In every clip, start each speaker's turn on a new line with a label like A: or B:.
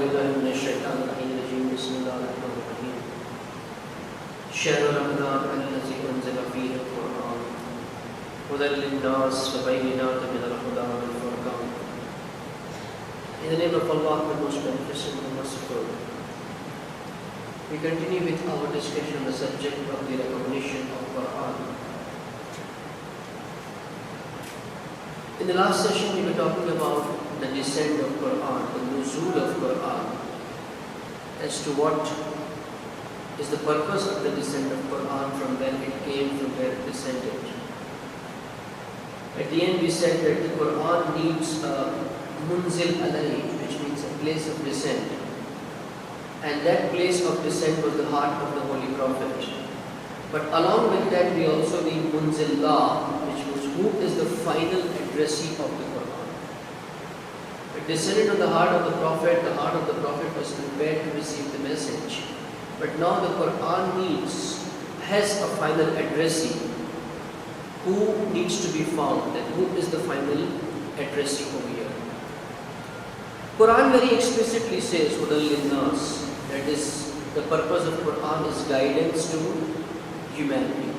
A: بالله من الشيطان الرجيم بسم الله الرحمن الرحيم شهر رمضان الذي أنزل فيه القرآن هدى للناس وبينات من الهدى والفرقان. In the name of Allah, the most beneficent and merciful, we continue with our discussion on the subject of the recognition of Quran. In the last session, we were talking about the descent of Quran, the nuzul of Quran, as to what is the purpose of the descent of Quran, from where it came, from where it descended. At the end, we said that the Quran needs a munzil alayhi, which means a place of descent. And that place of descent was the heart of the Holy Prophet. But along with that, we also need munzillah, which was who is the final addressee of the Quran. It descended on the heart of the Prophet was prepared to receive the message. But now the Quran has a final addressee who needs to be found, and who is the final addressee over here. Quran very explicitly says, Hudal Linnas, that is, the purpose of Quran is guidance to humanity.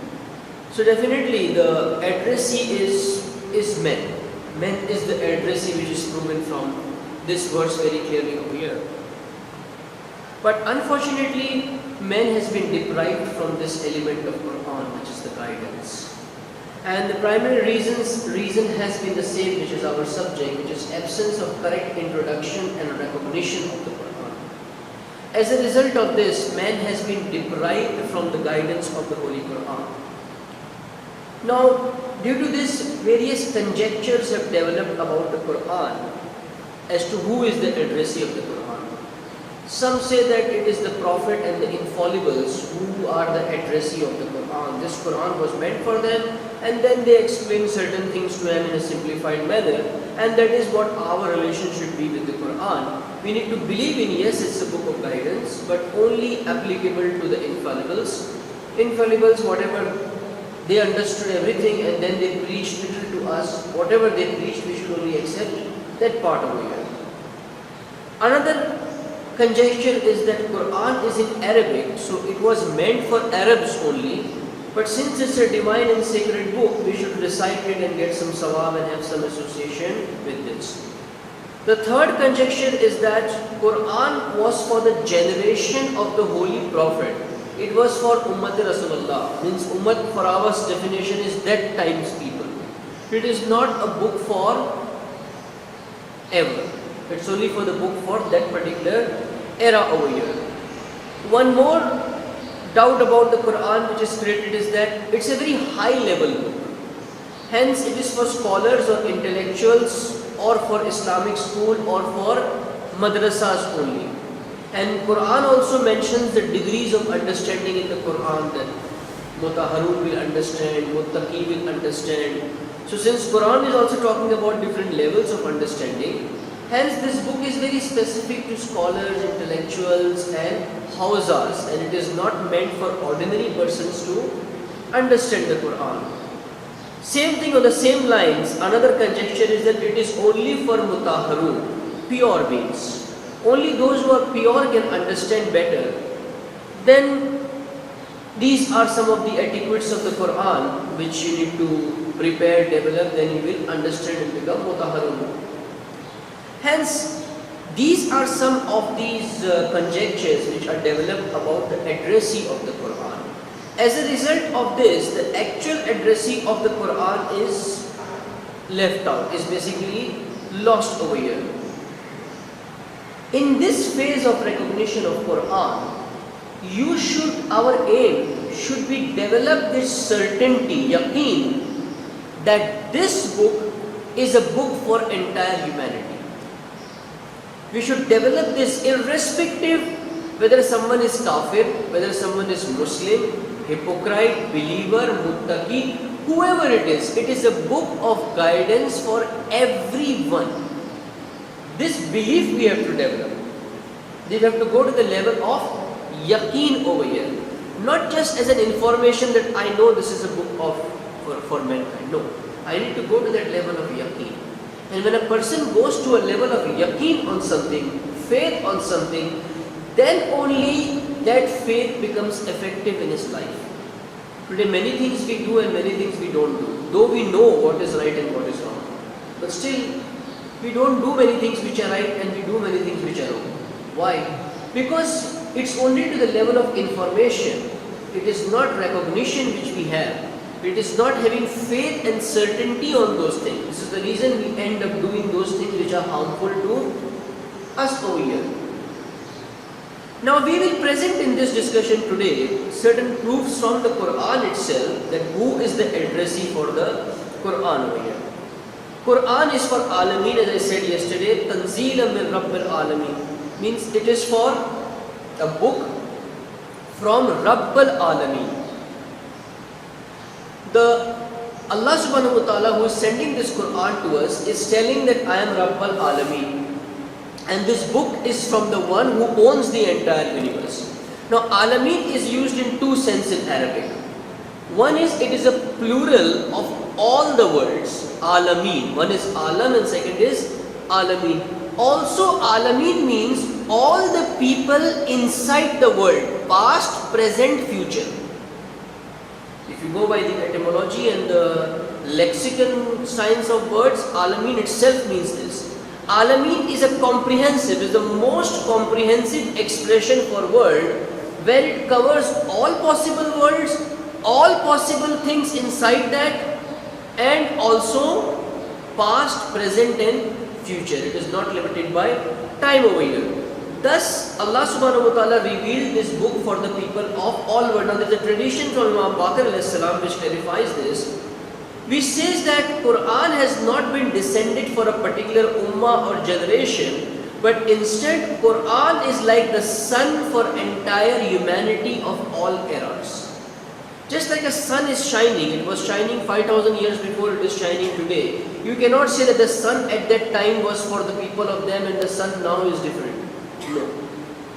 A: So definitely the addressee is men. Men is the addressee, which is proven from this verse very clearly over here. But unfortunately, man has been deprived from this element of Quran, which is the guidance. And the primary reason has been the same, which is our subject, which is absence of correct introduction and recognition of the Quran. As a result of this, man has been deprived from the guidance of the Holy Quran. Now, due to this, various conjectures have developed about the Quran as to who is the addressee of the Quran. Some say that it is the Prophet and the infallibles who are the addressee of the Quran. This Quran was meant for them, and then they explain certain things to them in a simplified manner, and that is what our relation should be with the Quran. We need to believe in, yes, it's a book of guidance, but only applicable to the infallibles. Infallibles, whatever, they understood everything and then they preached little to us. Whatever they preached, we should only accept that part over here. Another conjecture is that Quran is in Arabic, so it was meant for Arabs only. But since it's a divine and sacred book, we should recite it and get some sawab and have some association with this. The third conjecture is that Quran was for the generation of the Holy Prophet. It was for Ummat Rasulullah. Means Ummat, for our definition, is that time's people. It is not a book for ever. It's only for the book for that particular era over here. One more doubt about the Quran which is created is that it's a very high level book. Hence it is for scholars or intellectuals or for Islamic school or for madrasas only. And Quran also mentions the degrees of understanding in the Quran, that Mutahharun will understand, Muttaqi will understand. So since Quran is also talking about different levels of understanding, hence this book is very specific to scholars, intellectuals and hawzas, and it is not meant for ordinary persons to understand the Quran. Same thing on the same lines, another conjecture is that it is only for Mutahharun, pure beings. Only those who are pure can understand better. Then these are some of the etiquettes of the Quran which you need to prepare, develop, then you will understand and become Mutahharun. Hence, these are some of these conjectures which are developed about the addressee of the Quran. As a result of this, the actual addressee of the Quran is left out, is basically lost over here. In this phase of recognition of Quran, our aim should be develop this certainty, yaqeen, that this book is a book for entire humanity. We should develop this irrespective whether someone is kafir, whether someone is Muslim, hypocrite, believer, muttaqi, whoever it is a book of guidance for everyone. This belief we have to develop. We have to go to the level of yaqeen over here. Not just as an information that I know this is a book for mankind. No. I need to go to that level of yaqeen. And when a person goes to a level of yaqeen on something, faith on something, then only that faith becomes effective in his life. Today many things we do and many things we don't do. Though we know what is right and what is wrong. But still, we don't do many things which are right and we do many things which are wrong. Why? Because it's only to the level of information. It is not recognition which we have. It is not having faith and certainty on those things. This is the reason we end up doing those things which are harmful to us over here. Now we will present in this discussion today certain proofs from the Quran itself that who is the addressee for the Quran over here. Quran is for Alameen, as I said yesterday, Tanzeelan min Rabbil Alameen, means it is for a book from Rabbil Alameen. Allah subhanahu wa ta'ala who is sending this Quran to us is telling that I am Rabbul Alameen, and this book is from the one who owns the entire universe. Now Alameen is used in two senses in Arabic. One is it is a plural of all the words, Alameen. One is Alam and second is Alameen. Also Alameen means all the people inside the world, past, present, future. If you go by the etymology and the lexicon science of words, Alameen itself means this. Alameen is a comprehensive, is the most comprehensive expression for world, where it covers all possible worlds, all possible things inside that, and also past, present and future. It is not limited by time over here. Thus, Allah subhanahu wa ta'ala revealed this book for the people of all world. Now, there is a tradition from Imam Baqir alayhi salam which clarifies this, which says that Quran has not been descended for a particular ummah or generation, but instead Quran is like the sun for entire humanity of all eras. Just like a sun is shining, it was shining 5,000 years before it is shining today. You cannot say that the sun at that time was for the people of them and the sun now is different. No.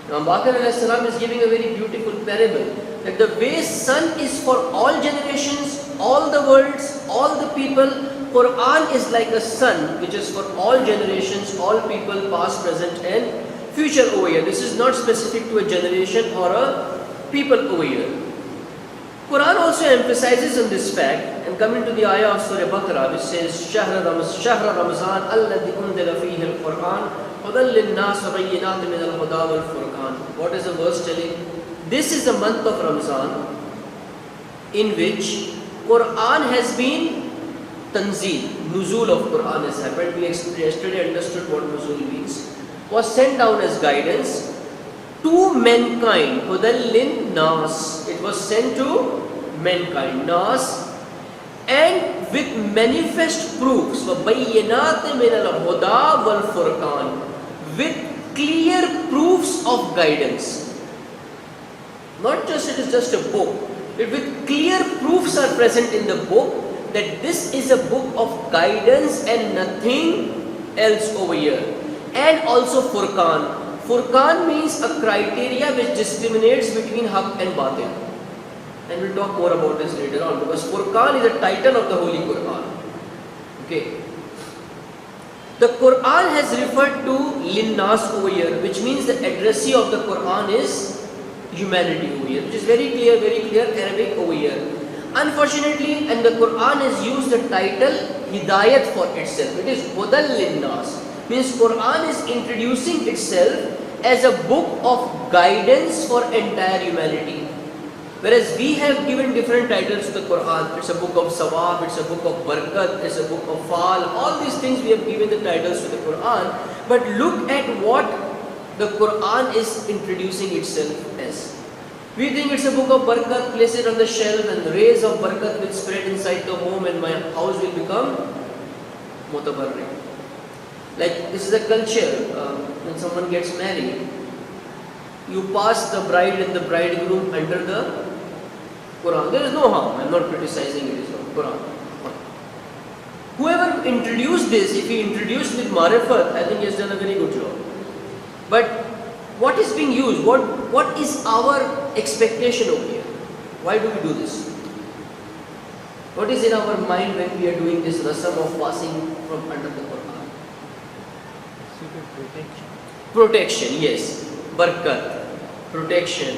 A: Now Baqir alayhi salam is giving a very beautiful parable that the way sun is for all generations, all the worlds, all the people, Quran is like a sun which is for all generations, all people, past, present and future over here. This is not specific to a generation or a people over here. Quran also emphasizes on this fact, and coming to the ayah of Surah Baqarah which says Shahr Ramazan alladhi unzila fihi al-Quran hudan lin-nas wa bayyinatin min al-huda wal-furqan. What is the verse telling? This is the month of Ramazan in which Quran has been tanzeel, nuzul of Quran has happened. We yesterday understood what nuzul means. Was sent down as guidance to mankind. Hudan lin-nas. It was sent to mankind, nas, and with manifest proofs, وَبَيِّنَاتٍ مِنَ الْهُدَى وَالْفُرْقَانِ, with clear proofs of guidance. Not just it is just a book, but with clear proofs are present in the book that this is a book of guidance and nothing else over here. And also Furqan. Furqan means a criteria which discriminates between haqq and batil. And we'll talk more about this later on, because Furqan is the title of the Holy Quran. Okay. The Quran has referred to Linnas over here, which means the addressee of the Quran is humanity over here, which is very clear Arabic over here. Unfortunately, and the Quran has used the title Hidayat for itself. It is Hudal Linnas. Means Quran is introducing itself as a book of guidance for entire humanity. Whereas we have given different titles to the Quran. It's a book of Sawab, it's a book of Barakat, it's a book of Fal. All these things we have given the titles to the Quran. But look at what the Quran is introducing itself as. We think it's a book of Barakat, place it on the shelf and the rays of Barakat will spread inside the home and my house will become Mutabarrik. Like this is a culture, when someone gets married, you pass the bride and the bridegroom under the Quran. There is no harm, I am not criticizing it, is Quran. Whoever introduced this, if he introduced with Marifat, I think he has done a very good job. But what is being used? What is our expectation over here? Why do we do this? What is in our mind when we are doing this rasam of passing from under the Quran? Protection, yes. Barakat, protection,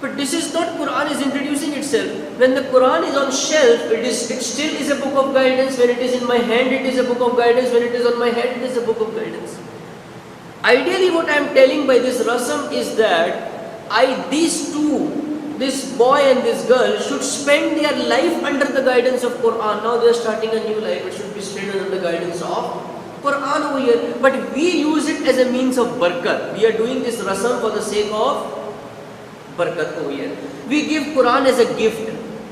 A: But this is not Quran is introducing itself. When the Quran is on shelf, it still is a book of guidance. When it is in my hand, it is a book of guidance. When it is on my head, it is a book of guidance. Ideally, what I am telling by this rasam is that these two, this boy and this girl, should spend their life under the guidance of Quran. Now they are starting a new life. It should be spent under the guidance of Quran over here. But we use it as a means of barakat. We are doing this rasam for the sake of barakat over here. We give Quran as a gift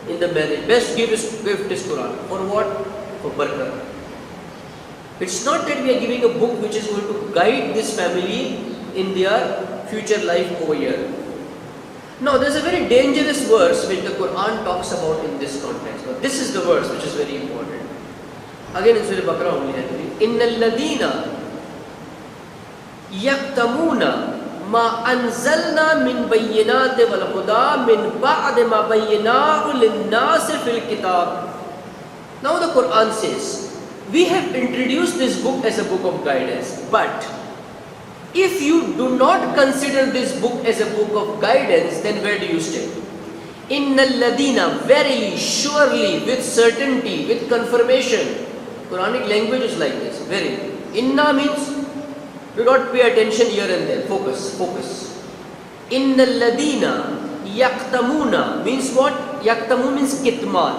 A: in the marriage. Best gift is Quran. For what? For barakat. It's not that we are giving a book which is going to guide this family in their future life over here. Now, there's a very dangerous verse which the Quran talks about in this context. Now, this is the verse which is very important. Again in Surah Baqarah only. إِنَّ الَّذِينَ يَكْتَمُونَ مَا أَنزَلْنَا مِنْ بَيِّنَاتِ وَالْهُدَى مِنْ بَعْدِ مَا بَيِّنَاهُ لِلنَّاسِ فِي الْكِتَابِ. Now the Quran says, we have introduced this book as a book of guidance, but if you do not consider this book as a book of guidance, then where do you stay? Inna alladina, verily, surely, with certainty, with confirmation. Quranic language is like this, verily. Inna means, do not pay attention here and there, focus. Inna alladina yaktamuna means what? Yaktamu means kitman.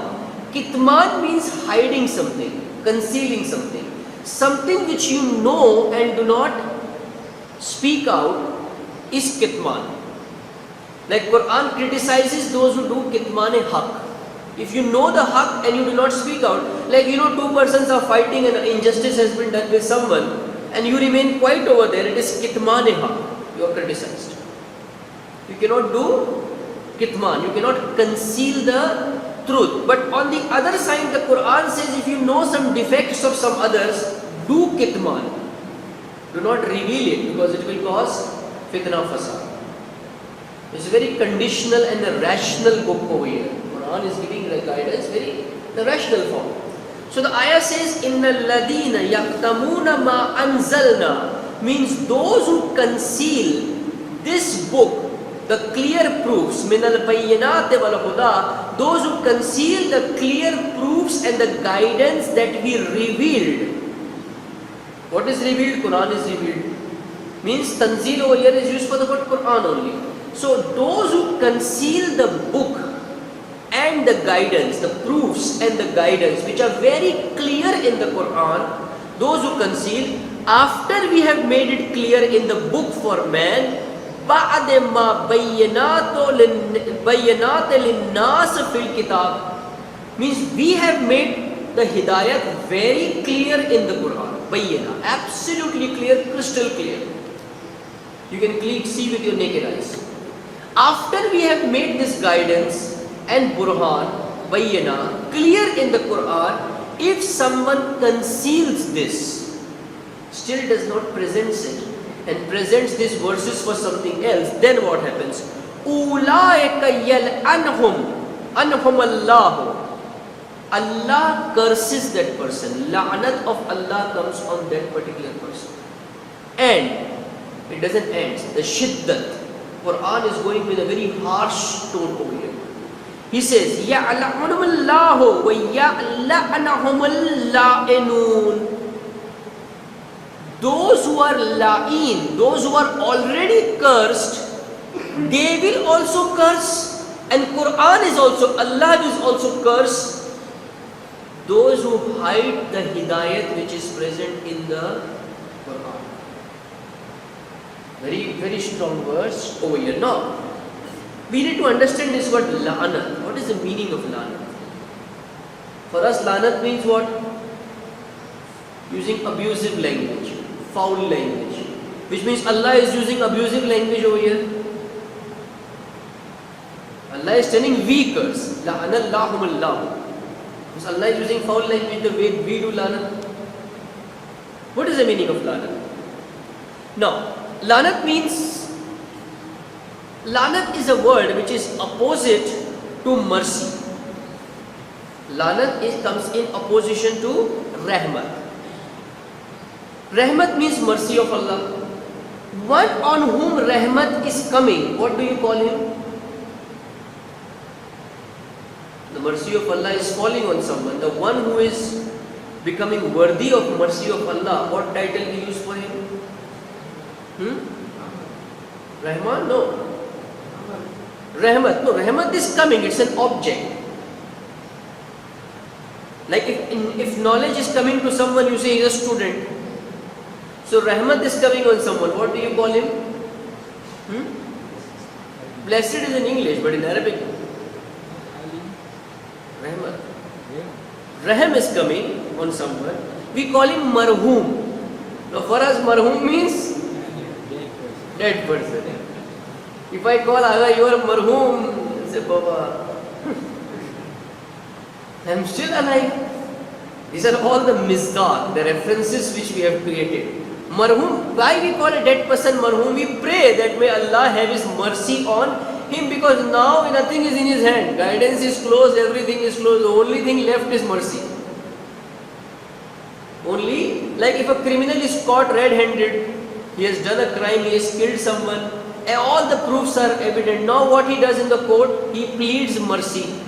A: Kitman means hiding something, concealing something. Something which you know and do not speak out is kitman. Like Quran criticizes those who do kitman-e-haq. If you know the haq and you do not speak out, like two persons are fighting and injustice has been done with someone and you remain quiet over there, it is kitman-e-haq. You are criticized. You cannot do kitman, you cannot conceal the truth. But on the other side, the Quran says if you know some defects of some others, do kitman. Do not reveal it because it will cause fitna fasad. It's a very conditional and a rational book over here. Quran is giving the guidance very the rational form. So the ayah says, Inna alladina yaktamuna ma anzalna, means those who conceal this book, the clear proofs, min al-bayyinat wal-huda, those who conceal the clear proofs and the guidance that we revealed. What is revealed? Quran is revealed. Means tanzeel over here is used for the word Quran only. So those who conceal the book and the guidance, the proofs and the guidance which are very clear in the Quran, those who conceal, after we have made it clear in the book for man, بَعْدَ مَا بَيَّنَاتِ لِلنَّاسِ فِي الْكِتَابِ, means we have made the hidayat very clear in the Quran. Bayyana, absolutely clear, crystal clear. You can see with your naked eyes. After we have made this guidance and burhan, bayyana, clear in the Quran, if someone conceals this, still does not present it, and presents these verses for something else, then what happens? Ulaika yal'anhum Allahu. Allah curses that person. La'nat of Allah comes on that particular person. And it doesn't end. The shiddat. Quran is going with a very harsh tone over here. He says, يَعْلَعُنُمُ اللَّهُ وَيَعْلَعْنَهُمُ اللَّائِنُونَ. Those who are la'in, those who are already cursed, they will also curse. And Quran is also, Allah is also cursed those who hide the hidayat which is present in the Quran. Very, very strong verse over here. Now, we need to understand this word la'anat. What is the meaning of la'anat? For us, la'anat means what? Using abusive language, foul language. Which means Allah is using abusive language over here. Allah is telling we curse. La'anallahumullahu. Because Allah is using foul language the way we do la'nat. What is the meaning of la'nat? Now, la'nat means, la'nat is a word which is opposite to mercy. La'nat comes in opposition to rahmat. Rahmat means mercy of Allah. One on whom rahmat is coming, what do you call him? The mercy of Allah is falling on someone. The one who is becoming worthy of mercy of Allah, what title we use for him? Rahman? No. Rahmat. No, Rahmat is coming, it's an object. Like if knowledge is coming to someone, you say he is a student. So Rahmat is coming on someone, what do you call him? Blessed is in English, but in Arabic, Rahmat. Rahm is coming on someone, we call him marhum. Now for us, marhum means dead person. If I call Aga, you are marhum, say Baba, I am still alive. These are all the misdaq, the references which we have created. Marhum, why we call a dead person marhum? We pray that may Allah have His mercy on him, because now nothing is in his hand. Guidance is closed, everything is closed. The only thing left is mercy. Only, like if a criminal is caught red-handed, he has done a crime, he has killed someone, and all the proofs are evident. Now what he does in the court, he pleads mercy,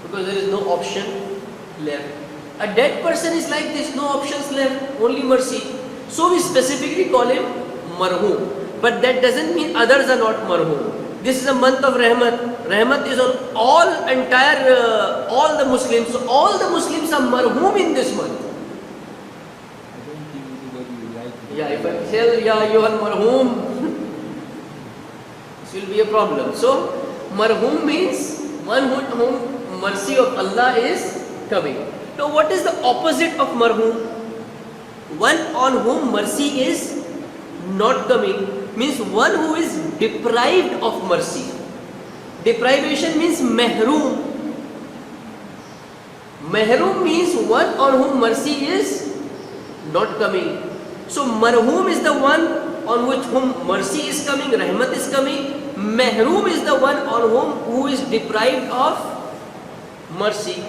A: because there is no option left. A dead person is like this, no options left, only mercy. So we specifically call him marhum. But that doesn't mean others are not marhum. This is a month of Rahmat. Rahmat is on all the Muslims. So all the Muslims are marhum in this month. Yeah, if I tell, yeah, you are marhum, this will be a problem. So marhum means one whom mercy of Allah is coming. Now what is the opposite of marhum? One on whom mercy is not coming means one who is deprived of mercy. Deprivation means mahroom. Mahroom means one on whom mercy is not coming. So marhum is the one on whom mercy is coming, rahmat is coming. Mahroom is the one on who is deprived of mercy.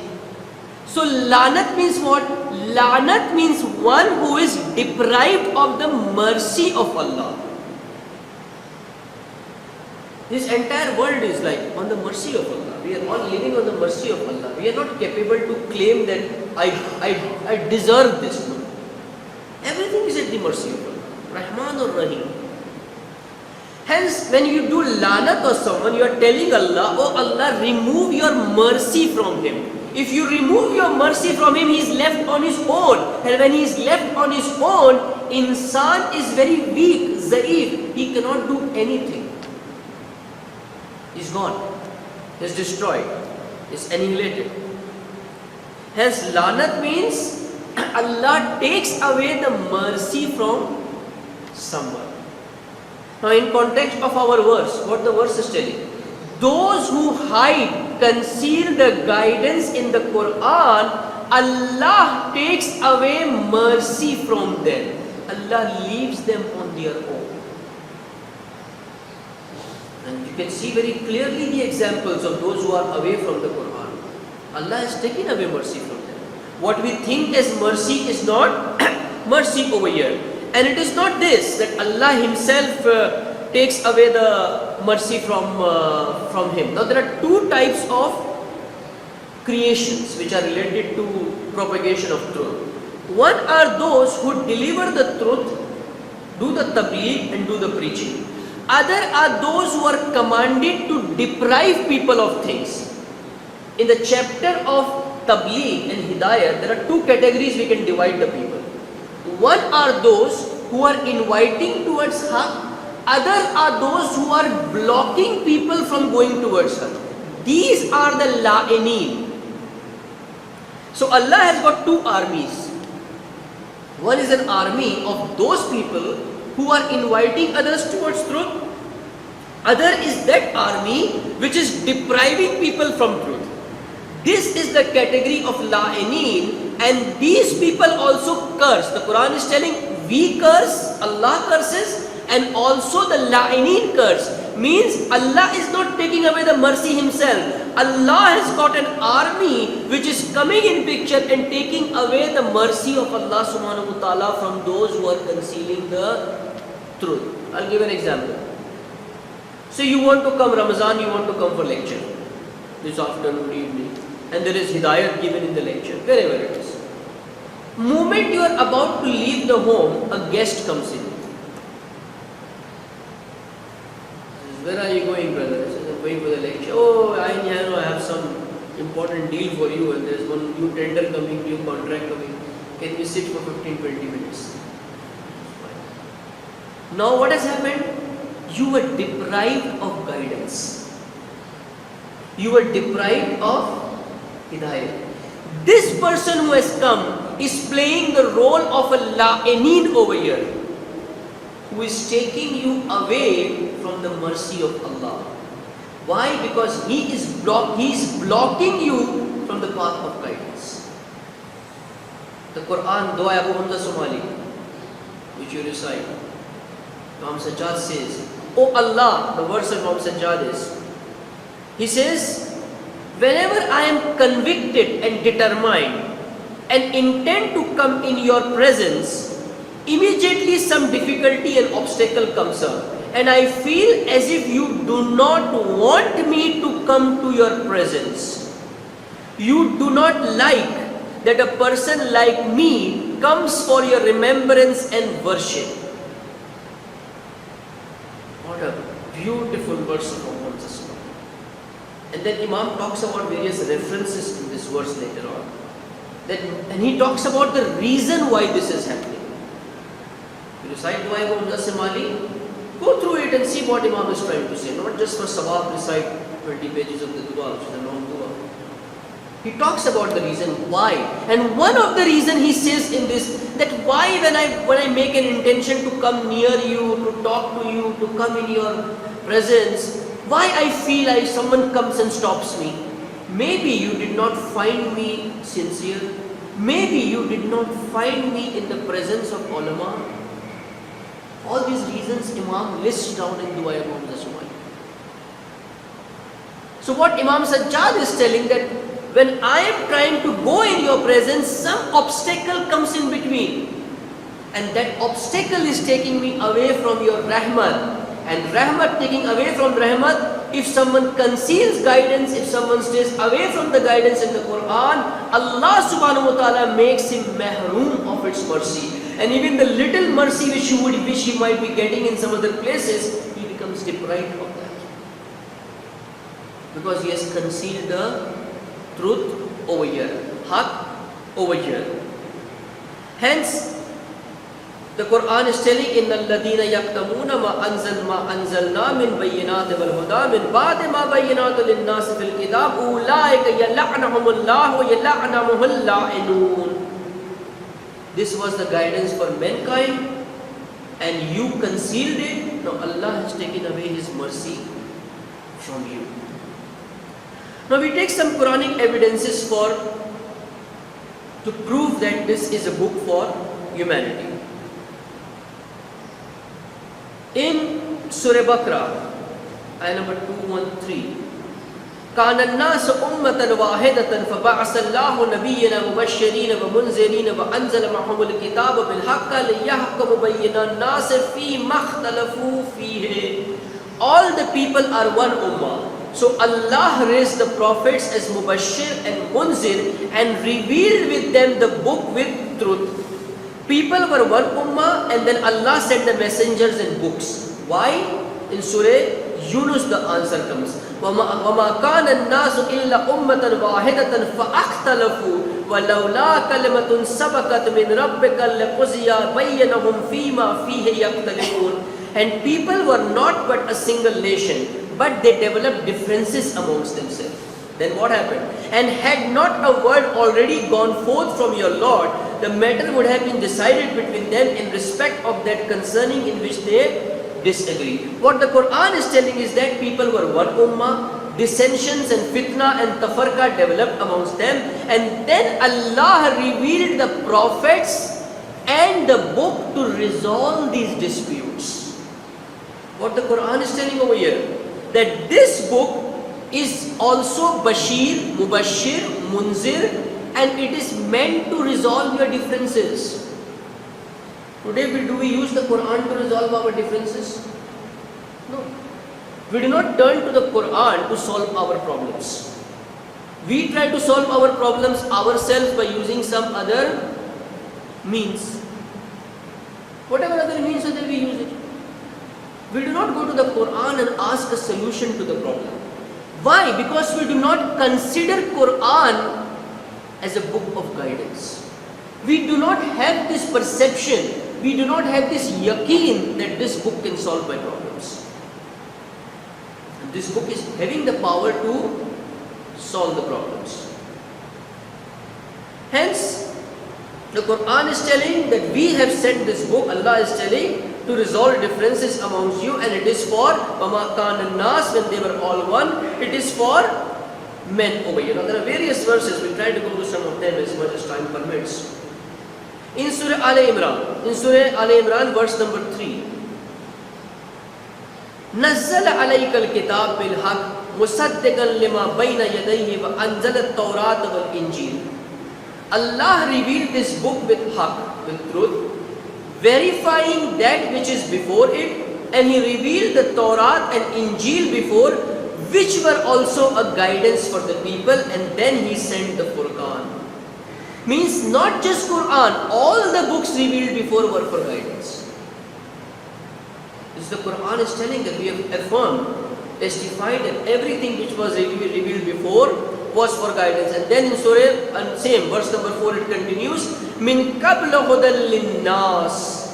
A: So lanat means what? Lanat means one who is deprived of the mercy of Allah. This entire world is like on the mercy of Allah. We are all living on the mercy of Allah. We are not capable to claim that I deserve this. No. Everything is at the mercy of Allah. Rahman or Rahim. Hence, when you do lanat or someone, you are telling Allah, oh Allah, remove your mercy from him. If you remove your mercy from him, he is left on his own. And when he is left on his own, insan is very weak, zaif. He cannot do anything. He is gone. He is destroyed. He is annihilated. Hence, lanat means Allah takes away the mercy from someone. Now, in context of our verse, what the verse is telling? Those who hide, conceal the guidance in the Quran, Allah takes away mercy from them. Allah leaves them on their own. And you can see very clearly the examples of those who are away from the Quran. Allah has taken away mercy from them. What we think as mercy is not mercy over here. And it is not this, that Allah Himself takes away the mercy from him. Now there are two types of creations which are related to propagation of truth. One are those who deliver the truth, do the tabligh and do the preaching. Other are those who are commanded to deprive people of things. In the chapter of tabligh and hidayah, there are two categories we can divide the people. One are those who are inviting towards haqq. Other are those who are blocking people from going towards her. These are the la'ineen. So Allah has got two armies. One is an army of those people who are inviting others towards truth. Other is that army which is depriving people from truth. This is the category of la'ineen, and these people also curse. The Quran is telling we curse, Allah curses, and also the la'ineen curse. Means Allah is not taking away the mercy himself. Allah has got an army which is coming in picture and taking away the mercy of Allah subhanahu wa ta'ala from those who are concealing the truth. I'll give an example. So you want to come Ramadan, you want to come for lecture this afternoon, evening, and there is hidayat given in the lecture, wherever it is. Moment you are about to leave the home, a guest comes in. Where are you going, brother? He says, I'm going for the lecture. Oh, I have some important deal for you, and there's one new tender coming, new contract coming. Can we sit for 15-20 minutes? Now what has happened? You were deprived of guidance. You were deprived of hidayah. This person who has come is playing the role of a la'ineen over here, who is taking you away from the mercy of Allah. Why? Because he is blocking you from the path of guidance. The Quran, Dua Abu Hamza Somali, which you recite, Imam Sajjad says, "Oh Allah," the words of Imam Sajjad is, he says, "Whenever I am convicted and determined and intend to come in your presence, immediately some difficulty and obstacle comes up, and I feel as if you do not want me to come to your presence. You do not like that a person like me comes for your remembrance and worship." What a beautiful verse of Muhammad. And then Imam talks about various references in this verse later on. And he talks about the reason why this is happening. You recite Dua Abu Hamza Somali, go through it and see what Imam is trying to say. Not just for Sawab recite 20 pages of the Dua, which is a long Dua. He talks about the reason why. And one of the reason he says in this, that why when I make an intention to come near you, to talk to you, to come in your presence, why I feel like someone comes and stops me. Maybe you did not find me sincere. Maybe you did not find me in the presence of ulama. All these reasons Imam lists down in Dua Abu Hamza Somali. So what Imam Sajjad is telling, that when I am trying to go in your presence, some obstacle comes in between. And that obstacle is taking me away from your rahmat. And rahmat taking away from rahmat, if someone conceals guidance, if someone stays away from the guidance in the Quran, Allah subhanahu wa ta'ala makes him mahroom of its mercy. And even the little mercy which he might be getting in some other places, he becomes deprived of that. Because he has concealed the truth over here, haq over here. Hence, the Quran is telling, "Inna alladhina yaktamuna ma anzalna min bayyinati wal huda min ba'di ma bayyinatu lin-nasi fil kitab ulaika yal'anuhumullahu wa yal'anuhumul la'inun." This was the guidance for mankind, and you concealed it. Now Allah has taken away His mercy from you. Now we take some Quranic evidences to prove that this is a book for humanity. In Surah Baqarah, ayah number 213, كَانَ النَّاسُ أُمَّةً وَاحِدَةً فَبَعَثَ اللَّهُ نَبِيِّينَ مُبَشِّرِينَ وَمُنذِرِينَ وَأَنزَلَ مَعَهُمُ الْكِتَابَ بِالْحَقِّ لِيَحْكُمَ بَيْنَ النَّاسِ فِيمَا اخْتَلَفُوا فِيهِ. All the people are one ummah. So Allah raised the prophets as Mubashir and Munzir and revealed with them the book with truth. People were one ummah, and then Allah sent the messengers and books. Why? In Surah Yunus the answer comes. وَمَا كَانَ النَّاسُ إِلَّا أُمَّةً وَاحِدَةً فَأَخْتَلَفُوا وَلَوْلَا كَلِمَةٌ سَبَقَتْ مِنْ رَبِّكَ لَقُضِيَ بَيْنَهُمْ فِيمَا فِيهِ يَخْتَلِفُونَ. And people were not but a single nation, but they developed differences amongst themselves. Then what happened? And had not a word already gone forth from your Lord, the matter would have been decided between them in respect of that concerning in which they disagree. What the Quran is telling is that people were one ummah, dissensions and fitna and tafarqa developed amongst them, and then Allah revealed the prophets and the book to resolve these disputes. What the Quran is telling over here, that this book is also Bashir, Mubashir, Munzir, and it is meant to resolve your differences. Today, do we use the Quran to resolve our differences? No. We do not turn to the Quran to solve our problems. We try to solve our problems ourselves by using some other means. Whatever other means that we use it. We do not go to the Quran and ask a solution to the problem. Why? Because we do not consider Quran as a book of guidance. We do not have this perception. We do not have this yaqeen that this book can solve my problems. And this book is having the power to solve the problems. Hence, the Quran is telling that we have sent this book, Allah is telling, to resolve differences amongst you, and it is for وَمَا كَانَ النَّاسِ, when they were all one, it is for men over here. Now there are various verses, we'll try to go to some of them as much as time permits. In Surah Al-Imran, verse number 3. نَزَّلَ عَلَيْكَ الْكِتَابِ بِالْحَقِّ مُصَدِّقًا لِمَا بَيْنَ يَدَيْهِ وَأَنزَلَ التَّوْرَاةَ وَالْإِنْجِيلَ. Allah revealed this book with haqq, with truth, verifying that which is before it, and He revealed the Torah and Injil before, which were also a guidance for the people, and then He sent the Furqan. Means not just Quran, all the books revealed before were for guidance. This the Quran is telling that we have affirmed, testified that everything which was revealed before was for guidance. And then in Surah, and same verse number 4, it continues, Min qabla hudal linnas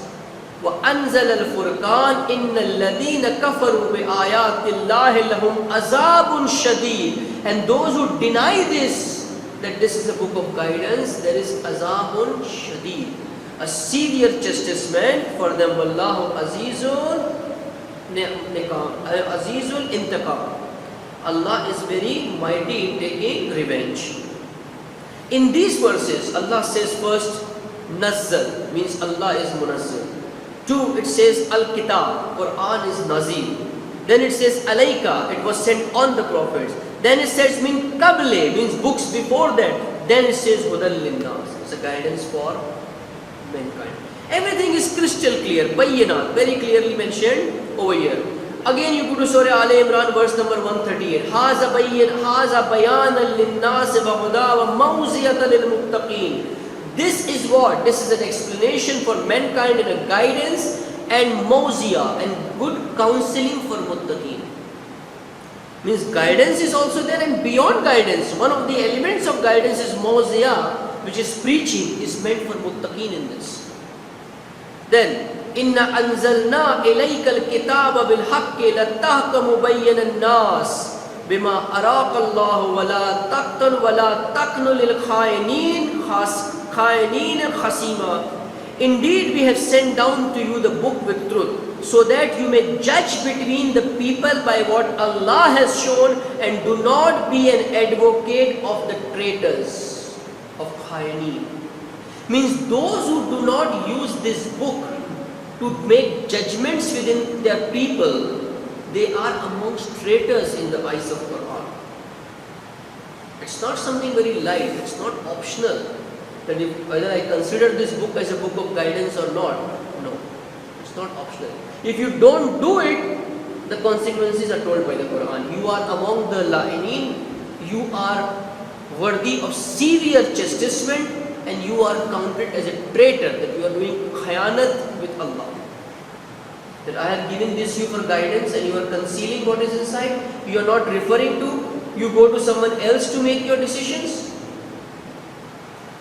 A: wa anzala al-furqan innal ladina kafaru bi ayatillahi lahum azabun shadid. And those who deny this, that this is a book of guidance, there is azabun shadid, a severe chastisement for them. Wallahu azizul intiqam. Allah is very mighty in taking revenge. In these verses, Allah says first, Nazzal, means Allah is Munazzal. 2, it says Al-Kitab, Quran is Nazil. Then it says Alayka, it was sent on the prophets. Then it says Min Qable, means books before that. Then it says Hudal Linnas, it's a guidance for mankind. Everything is crystal clear, Bayyinat, very clearly mentioned over here. Again you go to Surah Al-Imran, verse number 138. Haza bayanan linnas wa huda wa mawziyatan lil muttaqin. This is what? This is an explanation for mankind and a guidance and mawziyah and good counseling for muttaqin. Means guidance is also there, and beyond guidance, one of the elements of guidance is mawziyah, which is preaching, is meant for muttaqin in this. Then, Inna anzalna ilayka al-kitaba bil-haqqi latahkamu bayyana an-nas bima araka Allah wa la taqtun wa la taqnu lil-khayinin khasima. Indeed, we have sent down to you the book with truth, so that you may judge between the people by what Allah has shown, and do not be an advocate of the traitors, of khayinin. Means those who do not use this book to make judgments within their people, they are amongst traitors in the eyes of Quran. It's not something very light, it's not optional, that if whether I consider this book as a book of guidance or not. No, it's not optional. If you don't do it, the consequences are told by the Quran. You are among the la'inin, you are worthy of severe chastisement, and you are counted as a traitor, that you are doing khayanat with Allah. That I have given this you for guidance and you are concealing what is inside, you are not referring to, you go to someone else to make your decisions.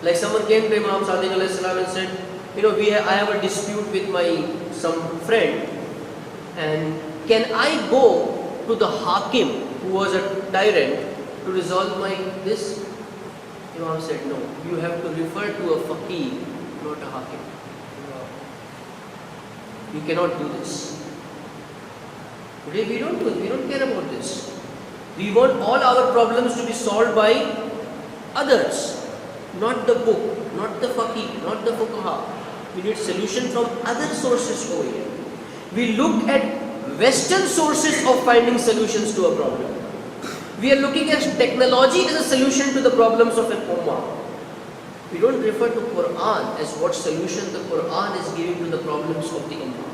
A: Like someone came to Imam Sadiq alayhi salam and said, I have a dispute with some friend, and can I go to the Hakim, who was a tyrant, to resolve this? Imam said, no, you have to refer to a faqih, not a hakim. You cannot do this. Today we don't do it, we don't care about this. We want all our problems to be solved by others, not the book, not the faqih, not the fuqaha. We need solution from other sources over here. We look at Western sources of finding solutions to a problem. We are looking at technology as a solution to the problems of an ummah. We don't refer to Quran as what solution the Quran is giving to the problems of the ummah.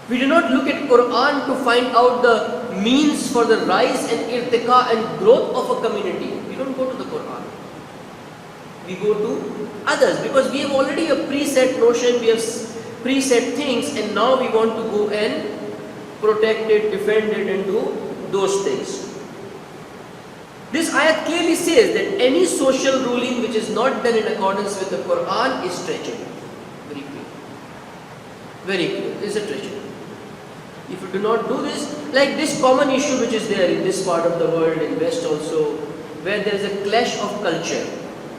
A: We do not look at Quran to find out the means for the rise and irtiqa and growth of a community. We don't go to the Quran. We go to others because we have already a preset notion, we have preset things, and now we want to go and protect it, defend it, and do those things. This ayat clearly says that any social ruling which is not done in accordance with the Quran is treachery. Very clear. Very clear. It is a treachery. If you do not do this, like this common issue which is there in this part of the world, in West also, where there is a clash of culture.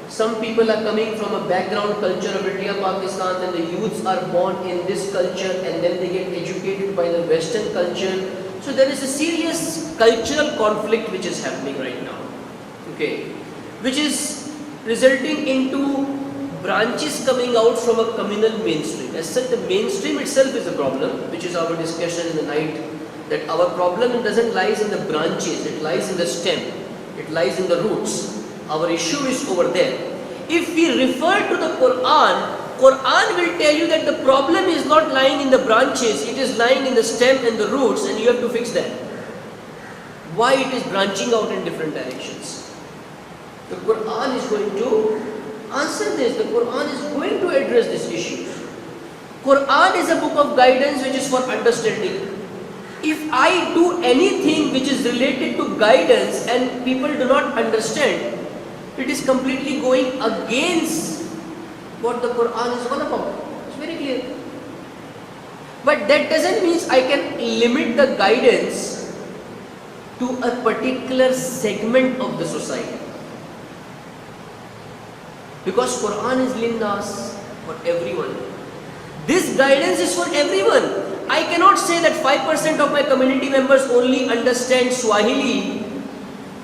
A: Some people are coming from a background culture of India, Pakistan, and the youths are born in this culture and then they get educated by the Western culture. So there is a serious cultural conflict which is happening right now. Okay, which is resulting into branches coming out from a communal mainstream. As such, the mainstream itself is a problem, which is our discussion in the night, that our problem doesn't lies in the branches, it lies in the stem, it lies in the roots. Our issue is over there. If we refer to the Quran, Quran will tell you that the problem is not lying in the branches, it is lying in the stem and the roots, and you have to fix that. Why it is branching out in different directions? The Quran is going to answer this. The Quran is going to address this issue. Quran is a book of guidance which is for understanding. If I do anything which is related to guidance and people do not understand, it is completely going against what the Quran is all about. It's very clear. But that doesn't mean I can limit the guidance to a particular segment of the society. Because Quran is linnas, for everyone. This guidance is for everyone. I cannot say that 5% of my community members only understand Swahili,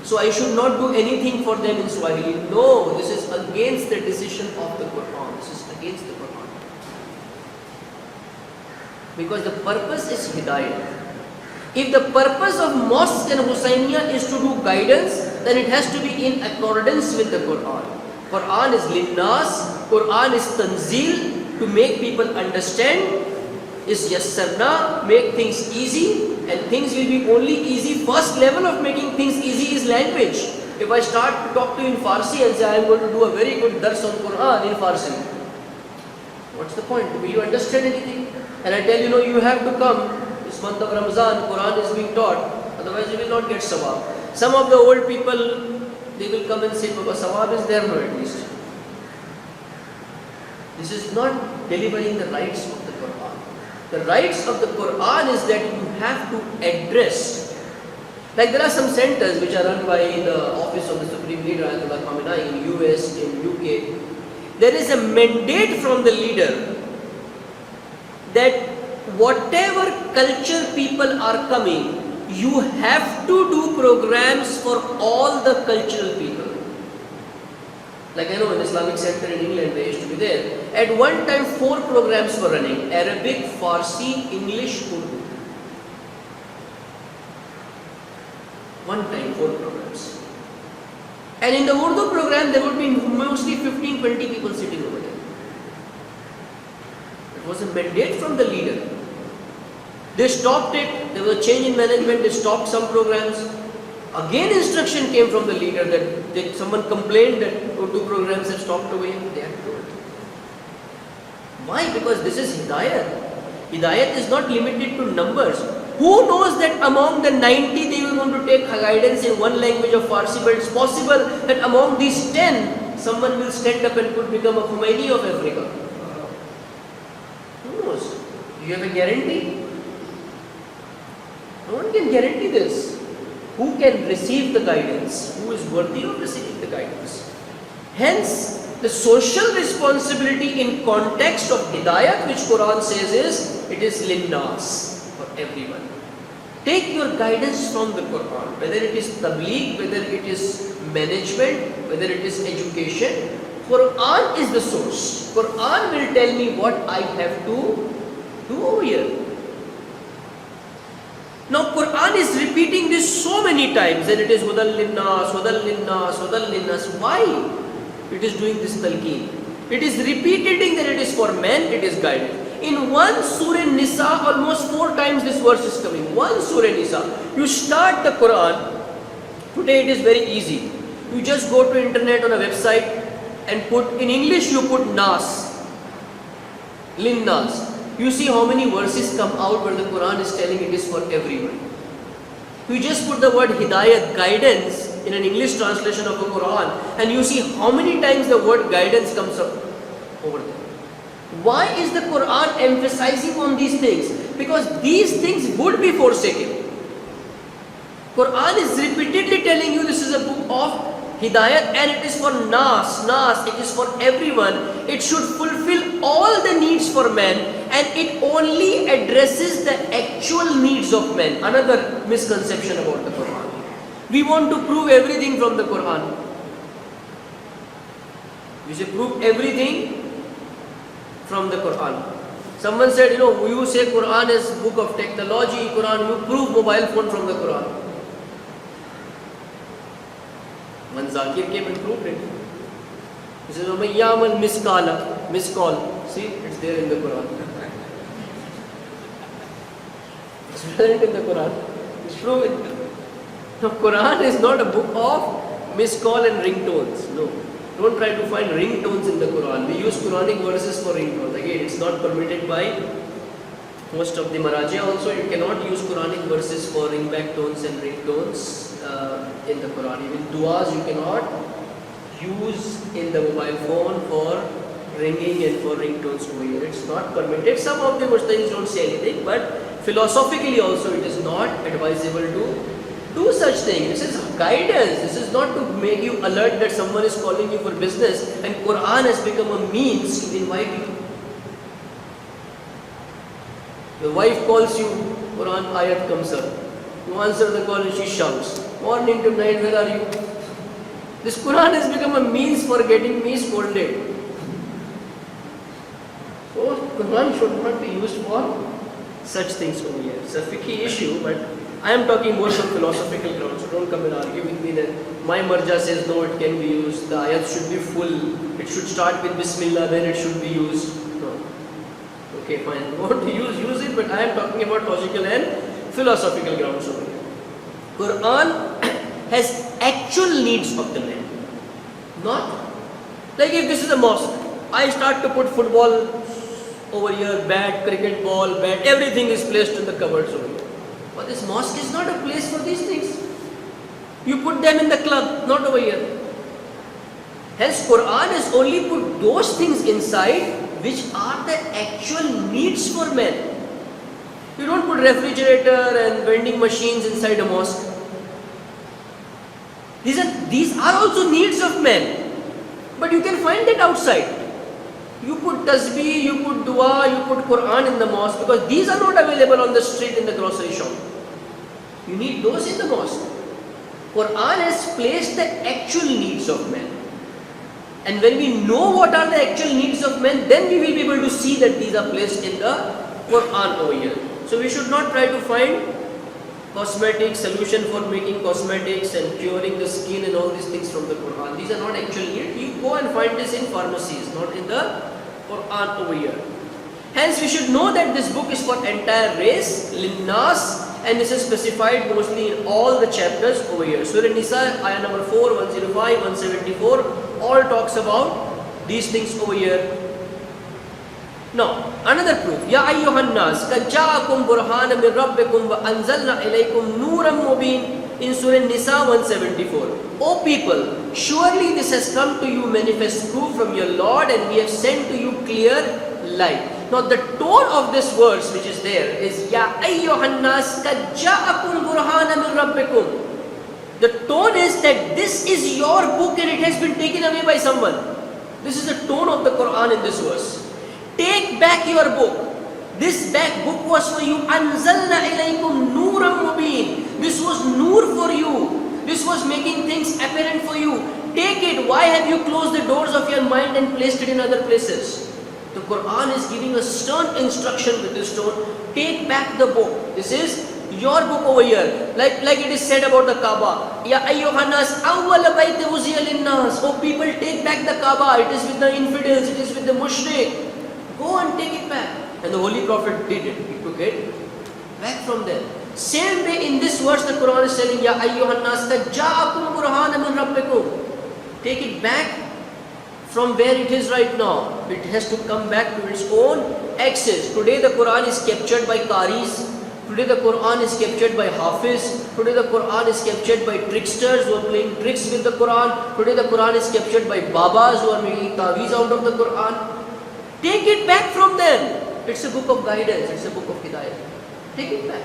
A: so I should not do anything for them in Swahili. No, this is against the decision of the Quran. This is against the Quran. Because the purpose is hidayah. If the purpose of mosque and Husainiya is to do guidance, then it has to be in accordance with the Quran. Quran is linnas, Quran is tanzil, to make people understand, is yassarna, make things easy, and things will be only easy. First level of making things easy is language. If I start to talk to you in Farsi and say I am going to do a very good dars on Quran in Farsi, what's the point? Will you understand anything? And I tell you, no, you have to come. This month of Ramzan, Quran is being taught, otherwise you will not get sawab. Some of the old people, they will come and say, Baba, sawab is there, no, at least. This is not delivering the rights of the Quran. The rights of the Quran is that you have to address. Like there are some centers which are run by the office of the Supreme Leader Ayatollah Khamenei in US, in UK. There is a mandate from the leader that whatever culture people are coming, you have to do programs for all the cultural people. Like I know in Islamic Center in England, they used to be there. At one time, 4 programs were running: Arabic, Farsi, English, Urdu. One time, 4 programs. And in the Urdu program, there would be mostly 15-20 people sitting over there. It was a mandate from the leader. They stopped it. There was a change in management. They stopped some programs. Again, instruction came from the leader that someone complained that Urdu programs have stopped away. They had to do it. Why? Because this is hidayat. Hidayat is not limited to numbers. Who knows that among the 90 they will want to take guidance in one language of Farsi, but it's possible that among these 10, someone will stand up and could become a Khomeini of Africa. Who knows? Do you have a guarantee? No one can guarantee this. Who can receive the guidance? Who is worthy of receiving the guidance? Hence, the social responsibility in context of hidayat, which Quran says is, it is linnas, for everyone. Take your guidance from the Quran, whether it is tabligh, whether it is management, whether it is education. Quran is the source. Quran will tell me what I have to do over here. Now Quran is repeating this so many times, and it is Hudal Linnas, Hudal Linnas, Hudal Linnas. Why it is doing this talqeen? It is repeating that it is for men, it is guided. In one Surah Nisa, almost 4 times this verse is coming. One Surah Nisa. You start the Quran. Today it is very easy. You just go to internet on a website and put, in English you put Nas, Linnas. You see how many verses come out where the Quran is telling it is for everyone. You just put the word Hidayat, guidance, in an English translation of the Quran, and you see how many times the word guidance comes up over there. Why is the Quran emphasizing on these things? Because these things would be forsaken. Quran is repeatedly telling you this is a book of Hidayat, and it is for Nas, it is for everyone. It should fulfill all the needs for men, and it only addresses the actual needs of men. Another misconception about the Quran. We want to prove everything from the Quran. We say prove everything from the Quran. Someone said, you say Quran is book of technology, Quran, you prove mobile phone from the Quran. One Zakir came and proved it. He says, Yaman miss call. See, it's there in the Quran. It's present in the Quran. It's proven. Now, Quran is not a book of miss call and ringtones. No. Don't try to find ringtones in the Quran. We use Quranic verses for ringtones. Again, it's not permitted by most of the Maraji. Also, you cannot use Quranic verses for ringback tones and ringtones in the Quran. Even duas you cannot use in the mobile phone for ringing and for ringtones over here. It's not permitted. Some of the Mujtahideen don't say anything, but philosophically also it is not advisable to do such things. This is guidance. This is not to make you alert that someone is calling you for business, and Quran has become a means to invite you. Your wife calls you, Quran ayat comes up. You answer the call and she shouts, morning to night, where are you? This Quran has become a means for getting me scolded. So Quran should not be used for such things over here. It's a fiqhi issue, but I am talking more from philosophical grounds, so don't come and argue with me that my marja says no, it can be used, the ayat should be full, it should start with Bismillah, then it should be used. No. Okay, fine, you want to use it, but I am talking about logical and philosophical grounds over here. Quran has actual needs of the man. Not like if this is a mosque, I start to put football over here, bat, cricket ball, bat, everything is placed in the cupboards over here. But this mosque is not a place for these things. You put them in the club, not over here. Hence, Quran has only put those things inside which are the actual needs for men. You don't put refrigerator and vending machines inside a mosque. These are also needs of men. But you can find it outside. You put tasbih, you put dua, you put Quran in the mosque, because these are not available on the street in the grocery shop. You need those in the mosque. Quran has placed the actual needs of men. And when we know what are the actual needs of men, then we will be able to see that these are placed in the Quran over here. So we should not try to find cosmetic solution for making cosmetics and curing the skin and all these things from the Quran. These are not actual needs. You go and find this in pharmacies, not in the Quran over here. Hence we should know that this book is for entire race, linnas, and this is specified mostly in all the chapters over here. Surah Nisa, ayah number 4, 105, 174, all talks about these things over here. Now, another proof. Ya ayyuhan nas, qad ja'akum burhanun min rabbikum wa anzalna ilaykum nuran mubin, in Surah Nisa 174. O people, surely this has come to you manifest proof from your Lord, and we have sent to you clear light. Now the tone of this verse which is there is Ya ayyuhan nas, qad ja'akum burhanun min rabbikum. The tone is that this is your book and it has been taken away by someone. This is the tone of the Quran in this verse. Take back your book. This book was for you. Anzalna ilaykum nuran mubin. This was nur for you. This was making things apparent for you. Take it. Why have you closed the doors of your mind and placed it in other places? The Quran is giving a stern instruction with this tone. Take back the book. This is your book over here. Like it is said about the Kaaba. Ya ayyuhan nas awwal bayt wuziya lin-nas. Oh people, take back the Kaaba. It is with the infidels, it is with the mushrik. Go and take it back. And the Holy Prophet did it. He took it back from them. Same way in this verse the Quran is telling, Ya ayyuhan nas qad ja'akum burhanun min rabbikum. Take it back from where it is right now. It has to come back to its own axis. Today the Quran is captured by Qaris. Today the Quran is captured by Hafiz. Today the Quran is captured by tricksters who are playing tricks with the Quran. Today the Quran is captured by Babas who are making taweez out of the Quran. Take it back from them. It's a book of guidance. It's a book of hidayah. Take it back.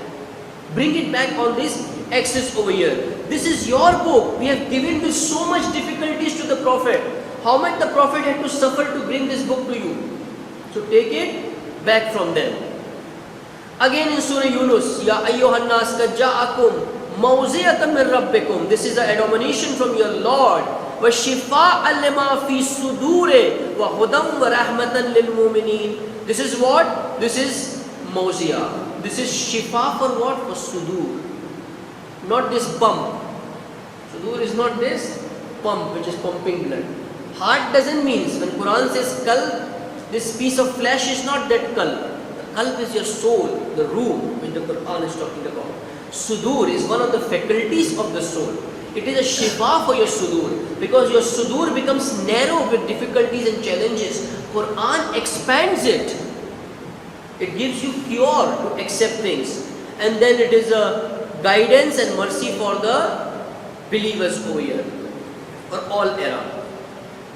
A: Bring it back on this axis over here. This is your book. We have given this so much difficulties to the Prophet. How much the Prophet had to suffer to bring this book to you. So take it back from them. Again in Surah Yunus, Ya ayyuhan nas qad ja'akum mawzi'atan min rabbikum. This is an admonition from your Lord. Wa shifa'an lima fi sudure wa hudan wa rahmatan lil mu'minin. This is what? This is mawzi'ah. This is shifa for what? For sudur. Not this pump. Sudur is not this pump which is pumping blood. Heart doesn't mean, when Quran says qalb, this piece of flesh is not that qalb. The qalb is your soul, the ruh, which the Quran is talking about. Sudur is one of the faculties of the soul. It is a shifa for your sudur, because your sudur becomes narrow with difficulties and challenges. Quran expands it. It gives you cure to accept things. And then it is a guidance and mercy for the believers over here, for all era.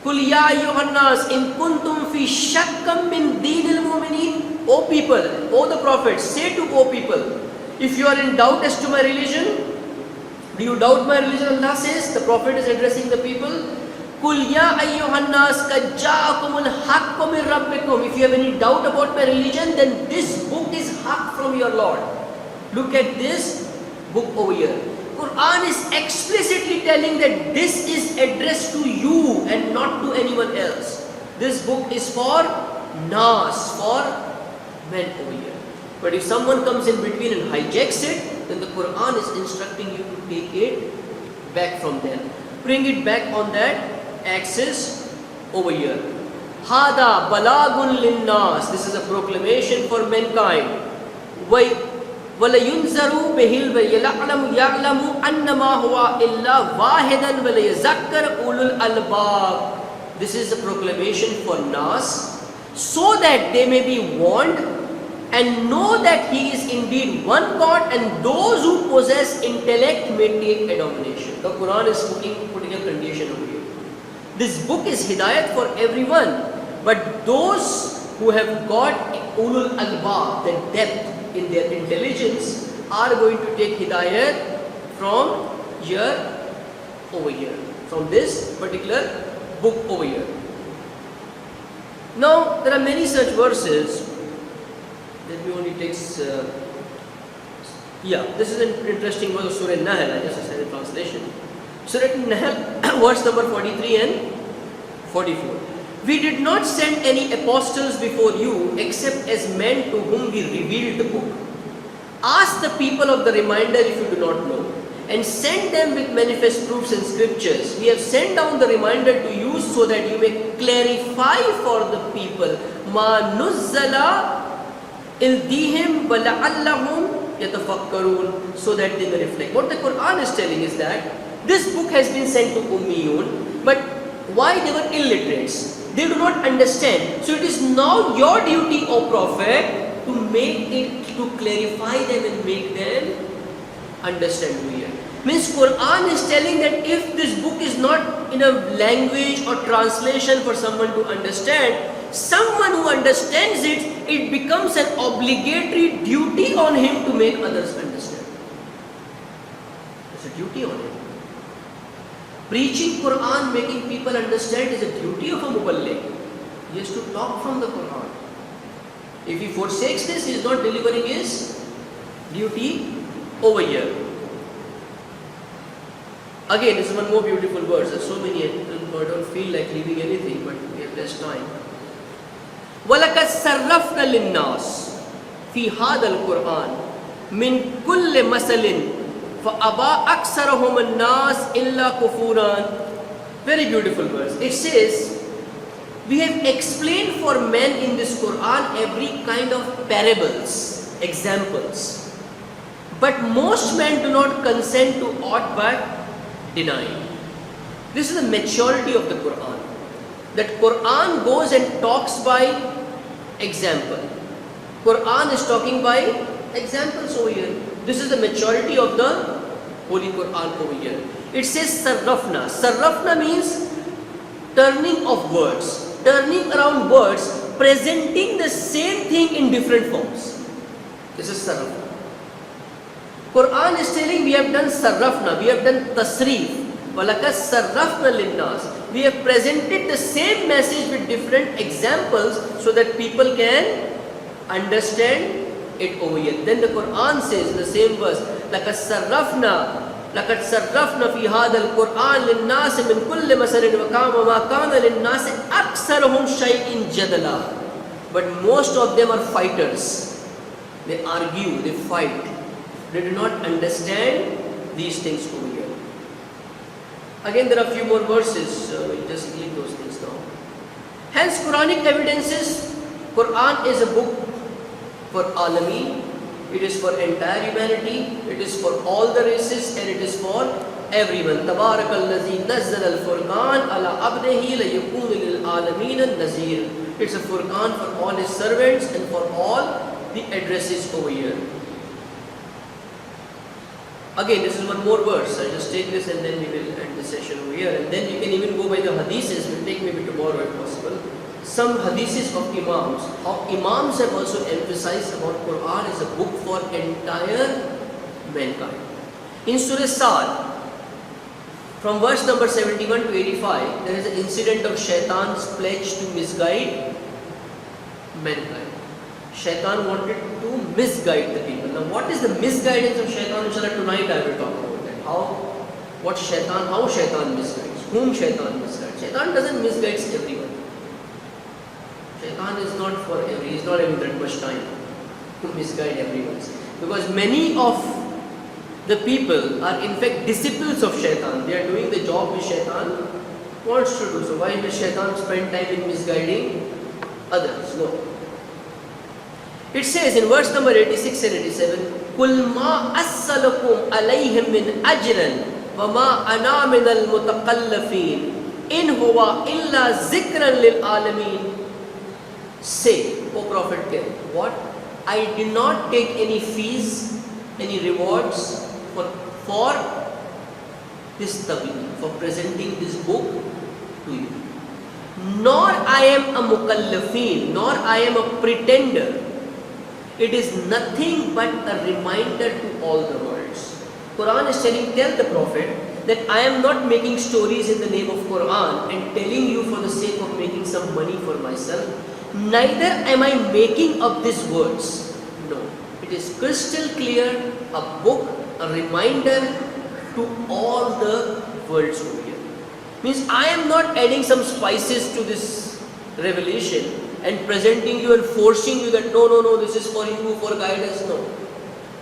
A: Kul ya ayyuhan nas in kuntum fi shakkam min deenil mu'minin. O people, O the Prophet, say to O people, if you are in doubt as to my religion, do you doubt my religion? Allah says, the Prophet is addressing the people. Kul ya ayyuhan nas qad ja'akumul haqqu min rabbikum. If you have any doubt about my religion, then this book is haqq from your Lord. Look at this book over here. Quran is explicitly telling that this is addressed to you and not to anyone else. This book is for nas, for men over here. But if someone comes in between and hijacks it, then the Quran is instructing you to take it back from them. Bring it back on that axis over here. Hada balagun linnas. This is a proclamation for mankind. وَلَا يُنْزَرُوا بِهِلْ وَيَعْلَمُوا أَنَّمَا هُوَ إِلَّا وَاحِدًا وَلَيَذَكَّرْ أُولُو الْأَلْبَابِ. This is a proclamation for Nas, so that they may be warned and know that He is indeed one God, and those who possess intellect may take admonition. The Quran is putting a condition over here. This book is hidayat for everyone, but those who have got ulul albab, the depth in their intelligence, are going to take hidayat from here over here, from this particular book over here. Now there are many such verses. Let me only take this is an interesting verse of Surah Nahl. I just said the translation. Surah Nahl, verse number 43 and 44. We did not send any apostles before you except as men to whom we revealed the book. Ask the people of the reminder if you do not know, and send them with manifest proofs and scriptures. We have sent down the reminder to you so that you may clarify for the people ma nuzzala ildihim wa la'allahum yatafakkarun, so that they may reflect. What the Quran is telling is that this book has been sent to Ummiyun, but why? They were illiterates. They do not understand. So it is now your duty, O Prophet, to make it, to clarify them and make them understand here. Means Quran is telling that if this book is not in a language or translation for someone to understand, someone who understands it, it becomes an obligatory duty on him to make others understand. It's a duty on him. Preaching Quran, making people understand, is a duty of a muballigh. He has to talk from the Quran. If he forsakes this, he is not delivering his duty over here. Again, this is one more beautiful verse. There are so many, I don't feel like reading anything, but we have less time. وَلَقَدْ صَرَّفْنَا لِلنَّاسِ فِي هَذَا الْقُرْآنِ min kulli masalin fa aba aksarahum an-nas illa kufuran. Very beautiful verse. It says, we have explained for men in this Quran every kind of parables, examples, but most men do not consent to aught but denying. This is the maturity of the Quran. That Quran goes and talks by example. Quran is talking by examples over here. This is the maturity of the Holy Quran over here. It says sarrafna. Sarrafna means turning of words, turning around words, presenting the same thing in different forms. This is sarrafna. Quran is telling we have done sarrafna, we have done tasrif. وَلَقَدْ صَرَّفْنَا لِلنَّاسِ. We have presented the same message with different examples so that people can understand it over here. Then the Quran says in the same verse, لَقَدْ صَرَّفْنَا فِي هَذَا الْقُرْآنِ لِلنَّاسِ مِنْ كُلِّ مَثَلٍ وَمَا كَانَ لِلنَّاسِ أَكْثَرُهُمْ شَيْءٍ جَدَلًا. But most of them are fighters. They argue, they fight. They do not understand these things over here. Again, there are a few more verses. We'll just leave those things now. Hence, Quranic evidences. Quran is a book for Alameen. It is for entire humanity. It is for all the races, and it is for everyone. Tabarakalladzi nazzala al-Furqan ala abdihi layakuna lil alamin an-nazir. It's a Furqan for all his servants and for all the addresses over here. Again, this is one more verse. I'll just take this and then we will end the session over here. And then you can even go by the hadiths. We'll take maybe tomorrow if possible. Some hadiths of Imams. How Imams have also emphasized about Quran as a book for entire mankind. In Surah Sad, from verse number 71 to 85, there is an incident of Shaitan's pledge to misguide mankind. Shaitan wanted to misguide the people. Now, what is the misguidance of Shaitan? Inshallah, tonight I will talk about that. How Shaitan misguides. Whom Shaitan misguides. Shaitan doesn't misguide everyone. Shaitan is not for everyone. He is not having that much time to misguide everyone. Because many of the people are in fact disciples of Shaitan. They are doing the job which Shaitan wants to do. So why will Shaitan spend time in misguiding others? No. It says in verse number 86 and 87, قُلْ مَا أَسَّلُكُمْ عَلَيْهِمْ مِنْ أَجْرٍ وَمَا أَنَا مِنَ الْمُتَقَلَّفِينَ إِنْ هُوَ إِلَّا ذِكْرًا لِلْعَالَمِينَ. Say, O Prophet, tell, what? I did not take any fees, any rewards for this tabligh, for presenting this book to you. Nor I am a mukallafeen, nor I am a pretender. It is nothing but a reminder to all the worlds. Quran is telling, tell the Prophet that I am not making stories in the name of Quran and telling you for the sake of making some money for myself. Neither am I making up these words. No. It is crystal clear, a book, a reminder to all the worlds over here. Means I am not adding some spices to this revelation and presenting you and forcing you that no, this is for you, for guidance. No.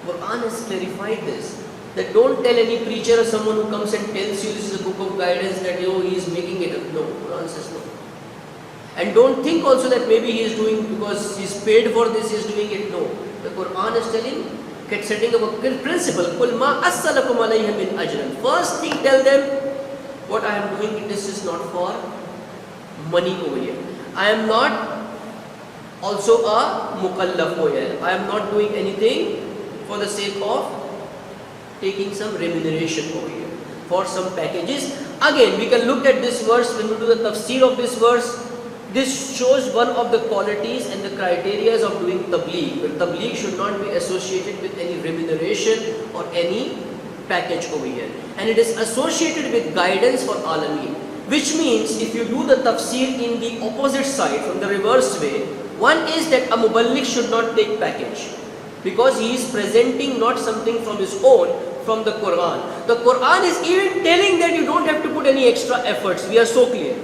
A: Quran has clarified this. That don't tell any preacher or someone who comes and tells you this is a book of guidance that he is making it up. No. Quran says no. And don't think also that maybe he is doing because he is paid for this, he is doing it. No. The Quran is telling, setting up a principle. قُلْ مَا أَسَّلَكُمْ عَلَيْهِ مِنْ أَجْرٍ. First thing, tell them what I am doing. This is not for money over here. I am not also a mukallaf over here. I am not doing anything for the sake of taking some remuneration over here for some packages. Again, we can look at this verse when we do the tafsir of this verse. This shows one of the qualities and the criteria of doing tabligh. But tabligh should not be associated with any remuneration or any package over here. And it is associated with guidance for Alameen. Which means if you do the tafsir in the opposite side, from the reverse way, one is that a muballigh should not take package. Because he is presenting not something from his own, from the Quran. The Quran is even telling that you don't have to put any extra efforts. We are so clear.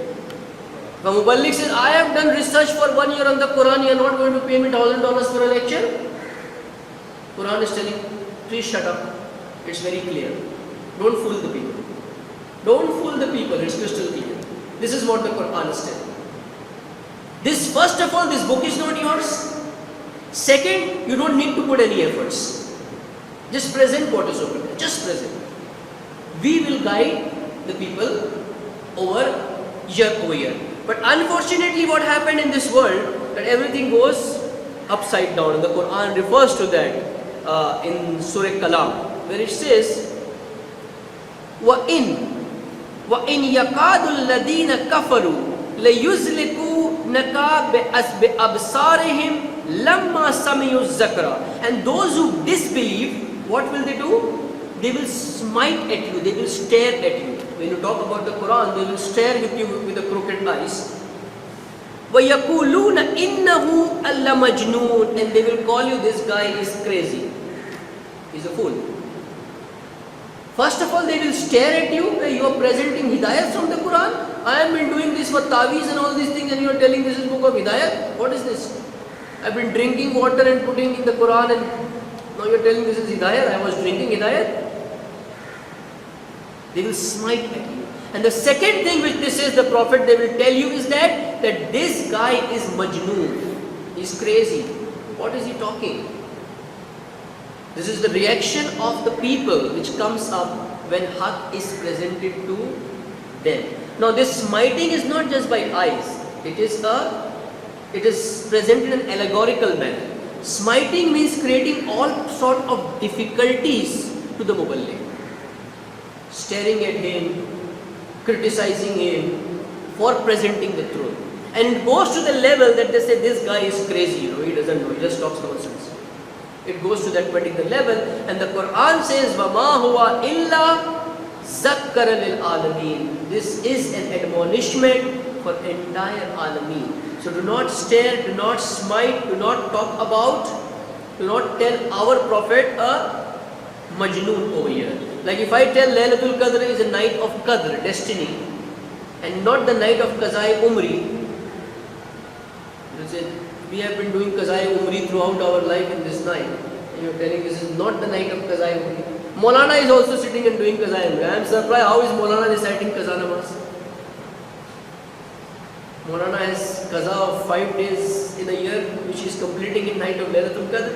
A: The muballigh says, I have done research for 1 year on the Quran, you are not going to pay me $1,000 for a lecture? Quran is telling, please shut up. It's very clear. Don't fool the people. Don't fool the people. It's crystal clear. This is what the Quran is telling. This, first of all, this book is not yours. Second, you don't need to put any efforts. Just present what is over there. Just present. We will guide the people over year. But unfortunately, what happened in this world, that everything goes upside down. And the Quran refers to that in Surah Kalam, where it says, وَإِن يَكَادُ الَّذِينَ كَفَرُوا لَيُزْلِقُونَكَ بِأَبْصَارِهِمْ لَمَّا سَمِعُوا الذِّكْرَ. And those who disbelieve, what will they do? They will smite at you, they will stare at you. When you talk about the Quran, they will stare with you with the crooked eyes. وَيَقُولُونَ إِنَّهُ أَلَّمَجْنُونَ. And they will call you, this guy is crazy. He's a fool. First of all, they will stare at you. You are presenting hidayat from the Quran. I have been doing this for taweez and all these things, and you are telling this is book of hidayat. What is this? I have been drinking water and putting in the Quran, and now you are telling this is hidayat. I was drinking hidayat. They will smite at you. And the second thing which this is, the Prophet, they will tell you is that this guy is majnoon. He's crazy. What is he talking? This is the reaction of the people which comes up when haqq is presented to them. Now this smiting is not just by eyes. It is presented in an allegorical manner. Smiting means creating all sort of difficulties to the muballigh. Staring at him, criticizing him for presenting the truth. And it goes to the level that they say this guy is crazy, he doesn't know, he just talks nonsense. It goes to that particular level, and the Quran says, وَمَا هُوَ إِلَّا ذَكَّرَ لِلْعَالَمِينَ. This is an admonishment for entire alameen. So do not stare, do not smite, do not talk about, do not tell our Prophet a majnoon over here. Like if I tell Laylatul Qadr is a night of Qadr, destiny, and not the night of Qazai Umri, you say, we have been doing Qazai Umri throughout our life in this night, and you are telling this is not the night of Qazai Umri. Maulana is also sitting and doing Qazai Umri. I am surprised, how is Maulana reciting Qaza Namaz? Maulana has Qaza of 5 days in a year, which is completing in night of Laylatul Qadr.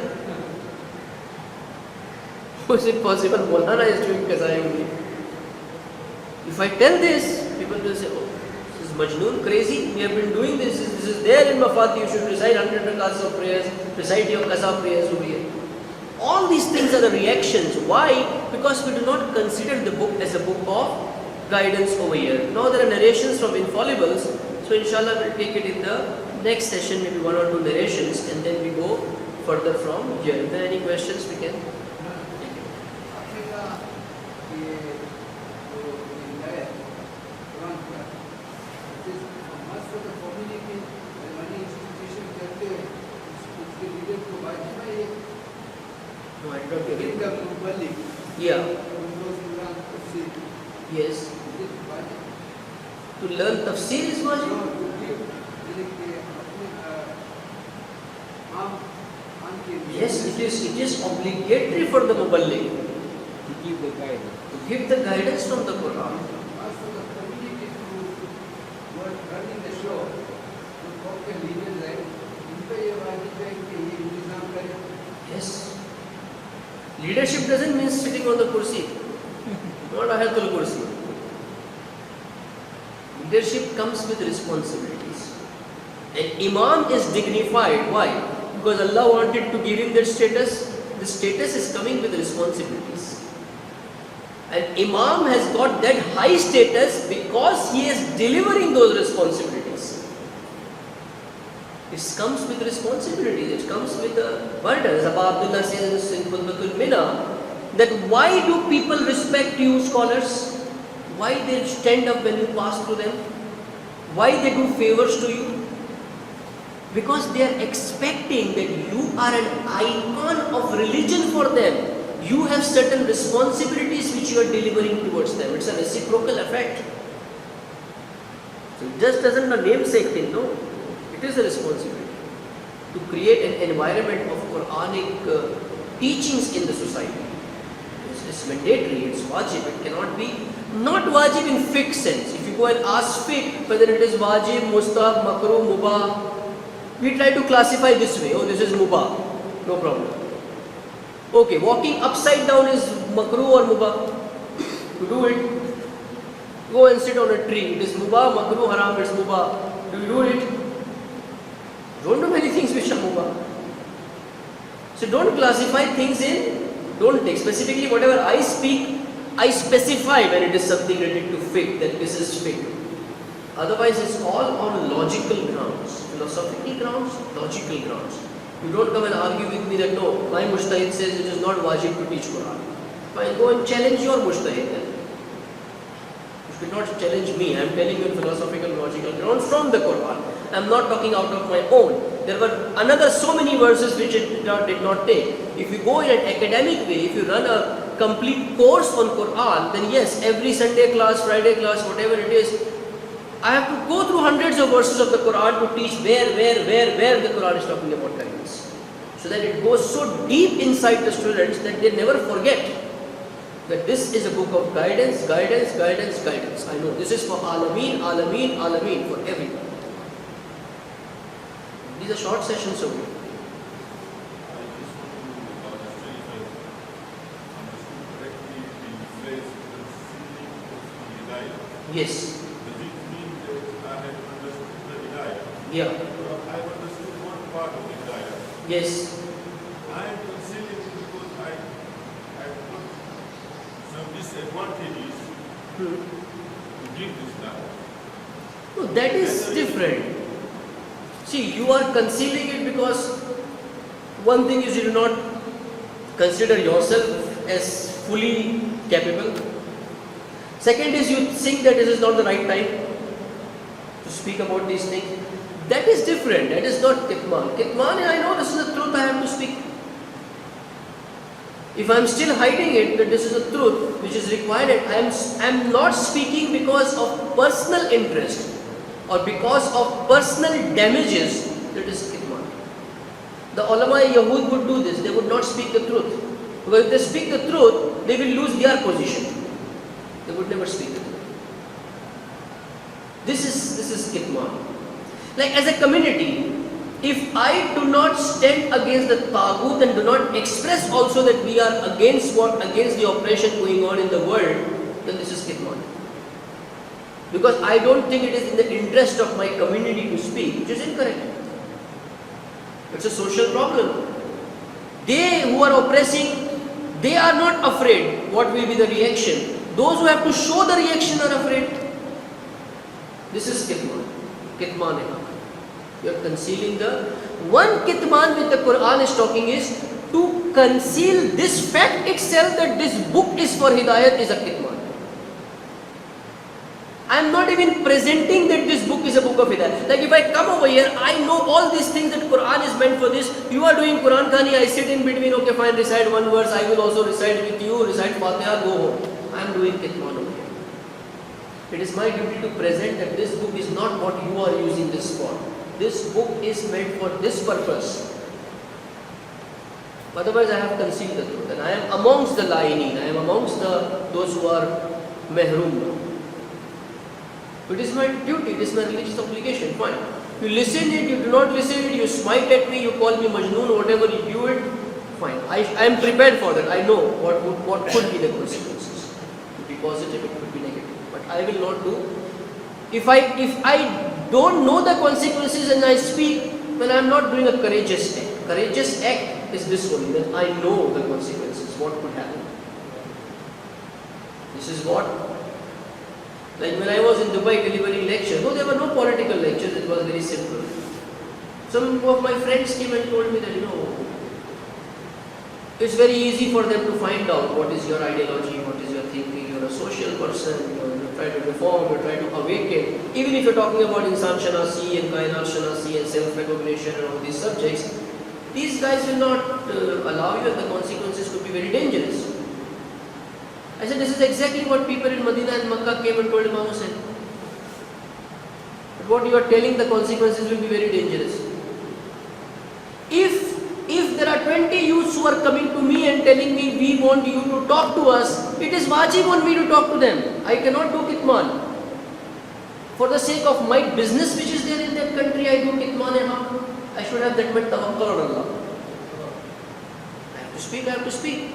A: How is it possible Maulana is doing Qazai Umri? If I tell this, people will say, oh, this is Majnoon, crazy, we have been doing this is there in Mafati, you should recite 100 rakats of prayers, recite your Qaza prayers over here. All these things are the reactions. Why? Because we do not consider the book as a book of guidance over here. Now there are narrations from infallibles, so inshallah we'll take it in the next session, maybe 1 or 2 narrations, and then we go further from here. If there are any questions, we can. Yeah. Yes. To learn tafsir is wajib? Yes, it is obligatory for the muballigh to give the guidance from the Quran. Yes. Leadership doesn't mean sitting on the kursi, not ayatul kursi. Leadership comes with responsibilities. An imam is dignified. Why? Because Allah wanted to give him that status. The status is coming with responsibilities. An imam has got that high status because he is delivering those responsibilities. It comes with responsibilities, it comes with a burden. As Abu Abdullah says in Khutbatul Mina, that why do people respect you, scholars? Why they stand up when you pass through them? Why they do favors to you? Because they are expecting that you are an icon of religion for them. You have certain responsibilities which you are delivering towards them. It's a reciprocal effect. So it just doesn't a namesake thing, no. It is a responsibility to create an environment of Quranic teachings in the society. It's mandatory, it's wajib, it cannot be not wajib in fiqh sense. If you go and ask fiqh whether it is wajib, mustahab, makruh, mubah, we try to classify this way, oh this is mubah, no problem. Okay, walking upside down is makruh or mubah? To do it, go and sit on a tree, it is mubah, makruh, haram, it's mubah. Do you do it? Don't do many things which are mubah. So don't classify things in, don't take specifically whatever I speak, I specify when it is something related to fiqh, that this is fiqh. Otherwise it's all on logical grounds, philosophical grounds, logical grounds. You don't come and argue with me that no, my mujtahid says it is not wajib to teach Quran. Fine, go and challenge your mujtahid then. You should not challenge me, I am telling you in philosophical, logical grounds from the Quran. I am not talking out of my own. There were another so many verses which it did not take. If you go in an academic way, if you run a complete course on Quran, then yes, every Sunday class, Friday class, whatever it is, I have to go through hundreds of verses of the Quran to teach where the Quran is talking about guidance. So that it goes so deep inside the students that they never forget that this is a book of guidance, guidance, guidance, guidance. I know this is for Alameen, Alameen, Alameen, for everyone. These are short sessions only. Yes.
B: Does it mean that I have understood the hidayah?
A: Yeah.
B: I have understood one part of the hidayah.
A: Yes.
B: I am concealing it because I put some disadvantages to give this da'wah.
A: No, that is different. See, you are concealing it because one thing is you do not consider yourself as fully capable. Second is you think that this is not the right time to speak about these things. That is different. That is not kitman. Kitman is I know this is the truth I have to speak. If I am still hiding it, that this is the truth which is required, I am not speaking because of personal interest or because of personal damages, that is kitman. The ulama Yahud would do this. They would not speak the truth. Because if they speak the truth, they will lose their position. They would never speak the truth. This is kitman. Like as a community, if I do not stand against the taghut and do not express also that we are against the oppression going on in the world, then this is kitman. Because I don't think it is in the interest of my community to speak, which is incorrect. It's a social problem. They who are oppressing, they are not afraid what will be the reaction. Those who have to show the reaction are afraid. This is kitman. Kitman hai. You are concealing the one kitman which the Quran is talking is to conceal this fact itself that this book is for hidayat is a kitman. I am not even presenting that this book is a book of hidayat. Like if I come over here, I know all these things that Quran is meant for this. You are doing Quran Khani, I sit in between, okay fine, recite one verse, I will also recite with you, recite Fatiha, go home. I am doing kitman over here. It is my duty to present that this book is not what you are using this for. This book is meant for this purpose. Otherwise I have concealed the truth. And I am amongst the laineen, I am amongst those who are mehroom. It is my duty, it is my religious obligation, fine. You listen it, you do not listen it, you smite at me, you call me Majnoon, whatever you do it, fine. I am prepared for that, I know what could be the consequences. It could be positive, it could be negative. But I will not do. If I don't know the consequences and I speak, well I am not doing a courageous act. Courageous act is this only, that I know the consequences, what could happen. This is what, like when I was in Dubai delivering lectures, no, there were no political lectures, it was very simple. Some of my friends came and told me that, it's very easy for them to find out what is your ideology, what is your thinking, you're a social person, you try to reform, you try to awaken. Even if you're talking about Insan Shanasi and Kainat Shanasi and self-recognition and all these subjects, these guys will not allow you, and the consequences could be very dangerous. I said, this is exactly what people in Medina and Makkah came and told Imam Hussain. But what you are telling, the consequences will be very dangerous. If there are 20 20 youths who are coming to me and telling me, we want you to talk to us, it is wajib on me to talk to them. I cannot do kitman. For the sake of my business which is there in that country, I do kitman and how? I should have that much tawakkul on Allah. I have to speak, I have to speak.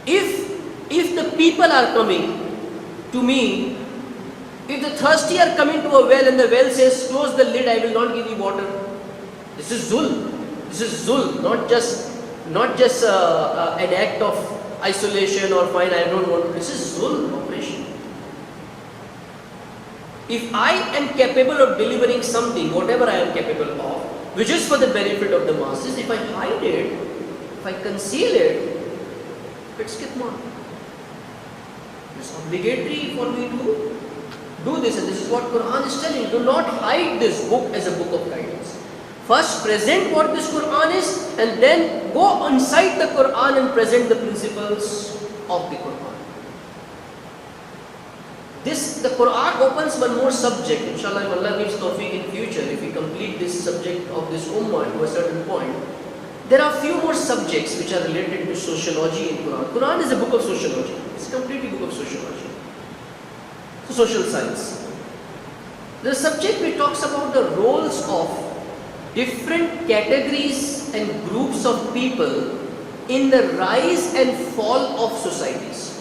A: If the people are coming to me, if the thirsty are coming to a well and the well says, close the lid, I will not give you water. This is zulm. This is zulm, not just an act of isolation or fine, I don't want. This is zulm operation. If I am capable of delivering something, whatever I am capable of, which is for the benefit of the masses, if I hide it, if I conceal it, it's kitman. It's obligatory for me to do this, and this is what Quran is telling. Do not hide this book as a book of guidance. First present what this Quran is, and then go inside the Quran and present the principles of the Quran. The Quran opens one more subject. Inshallah, if Allah gives tawfiq in future, if we complete this subject of this ummah to a certain point, there are few more subjects which are related to sociology in Quran. Quran is a book of sociology. It's a completely book of sociology. So social science. The subject which talks about the roles of different categories and groups of people in the rise and fall of societies.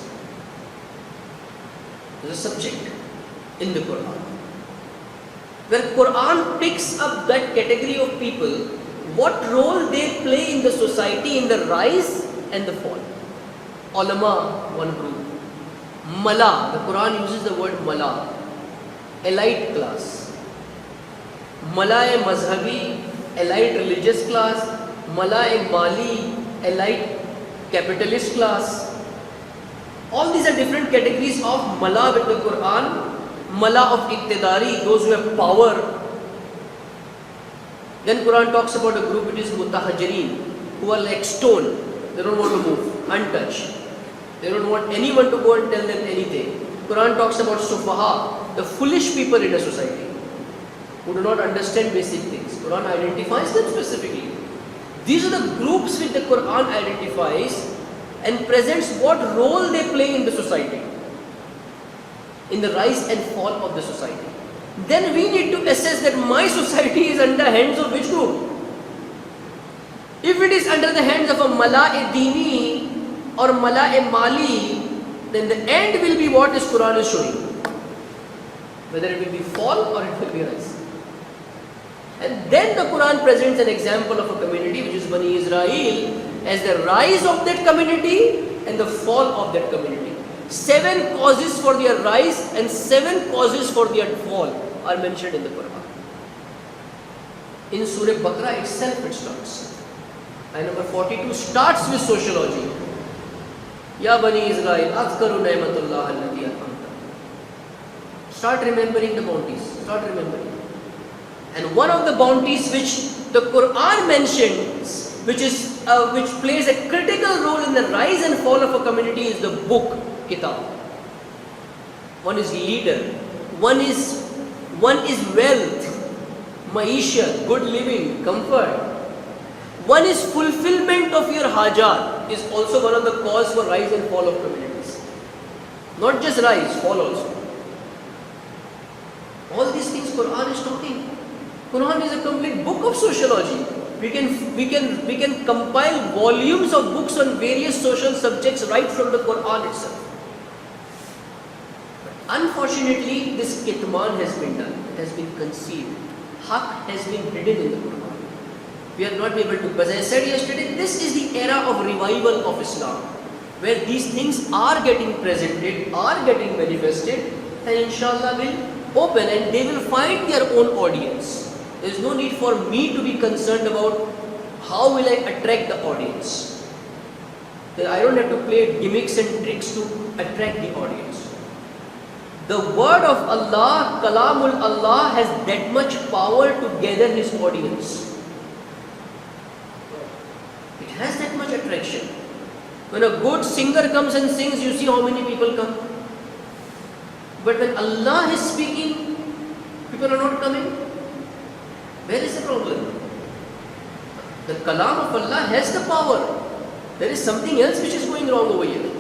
A: There's a subject in the Quran where Quran picks up that category of people, what role they play in the society in the rise and the fall. Ulama, one group. Mala, the Quran uses the word mala, elite class. Mala-e-mazhabi, elite religious class. Mala-e-mali, elite capitalist class. All these are different categories of mala with the Quran. Mala of iqtidari, those who have power. Then Quran talks about a group which is mutahajireen, who are like stone. They don't want to move, untouched. They don't want anyone to go and tell them anything. Quran talks about sufaha, the foolish people in a society, who do not understand basic things. Quran identifies them specifically. These are the groups which the Quran identifies and presents what role they play in the society, in the rise and fall of the society. Then we need to assess that my society is under hands of which group. If it is under the hands of a mala-e-dini or mala-e-mali, then the end will be what this Quran is showing. Whether it will be fall or it will be rise. And then the Quran presents an example of a community which is Bani Israel as the rise of that community and the fall of that community. 7 causes for their rise and 7 causes for their fall are mentioned in the Quran. In Surah Baqarah itself it starts. And number 42 starts with sociology. Ya Bani Israel, adhkaru ni'matullah allati an'amta. Start remembering the bounties. Start remembering. And one of the bounties which the Quran mentions, which plays a critical role in the rise and fall of a community, is the book, kitab. One is leader. One is wealth, maisha, good living, comfort. One is fulfillment of your hajat, is also one of the cause for rise and fall of communities. Not just rise, fall also. All these things Quran is talking. Quran is a complete book of sociology. We can compile volumes of books on various social subjects right from the Quran itself. But unfortunately, this kitman has been done. It has been concealed. Haqq has been hidden in the Quran. We are not able to, because I said yesterday, this is the era of revival of Islam, where these things are getting presented, are getting manifested, and inshallah will open and they will find their own audience. There is no need for me to be concerned about how will I attract the audience. I don't have to play gimmicks and tricks to attract the audience. The word of Allah, Kalamul Allah, has that much power to gather His audience. It has that much attraction. When a good singer comes and sings, you see how many people come. But when Allah is speaking, people are not coming. Where is the problem? The kalam of Allah has the power. There is something else which is going wrong over here.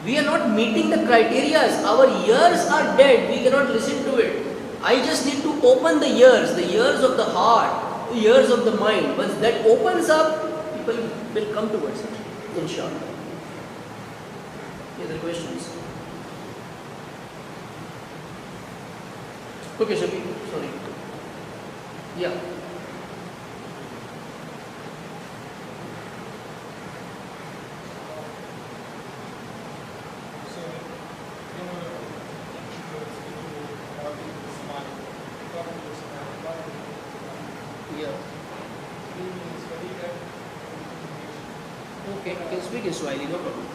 A: We are not meeting the criteria. Our ears are dead. We cannot listen to it. I just need to open the ears of the heart, the ears of the mind. Once that opens up, people will come towards it. Inshallah. Any other questions? Okay, Shafi. Sorry. Yeah. Yeah. Okay, you can speak in Swahili, no problem.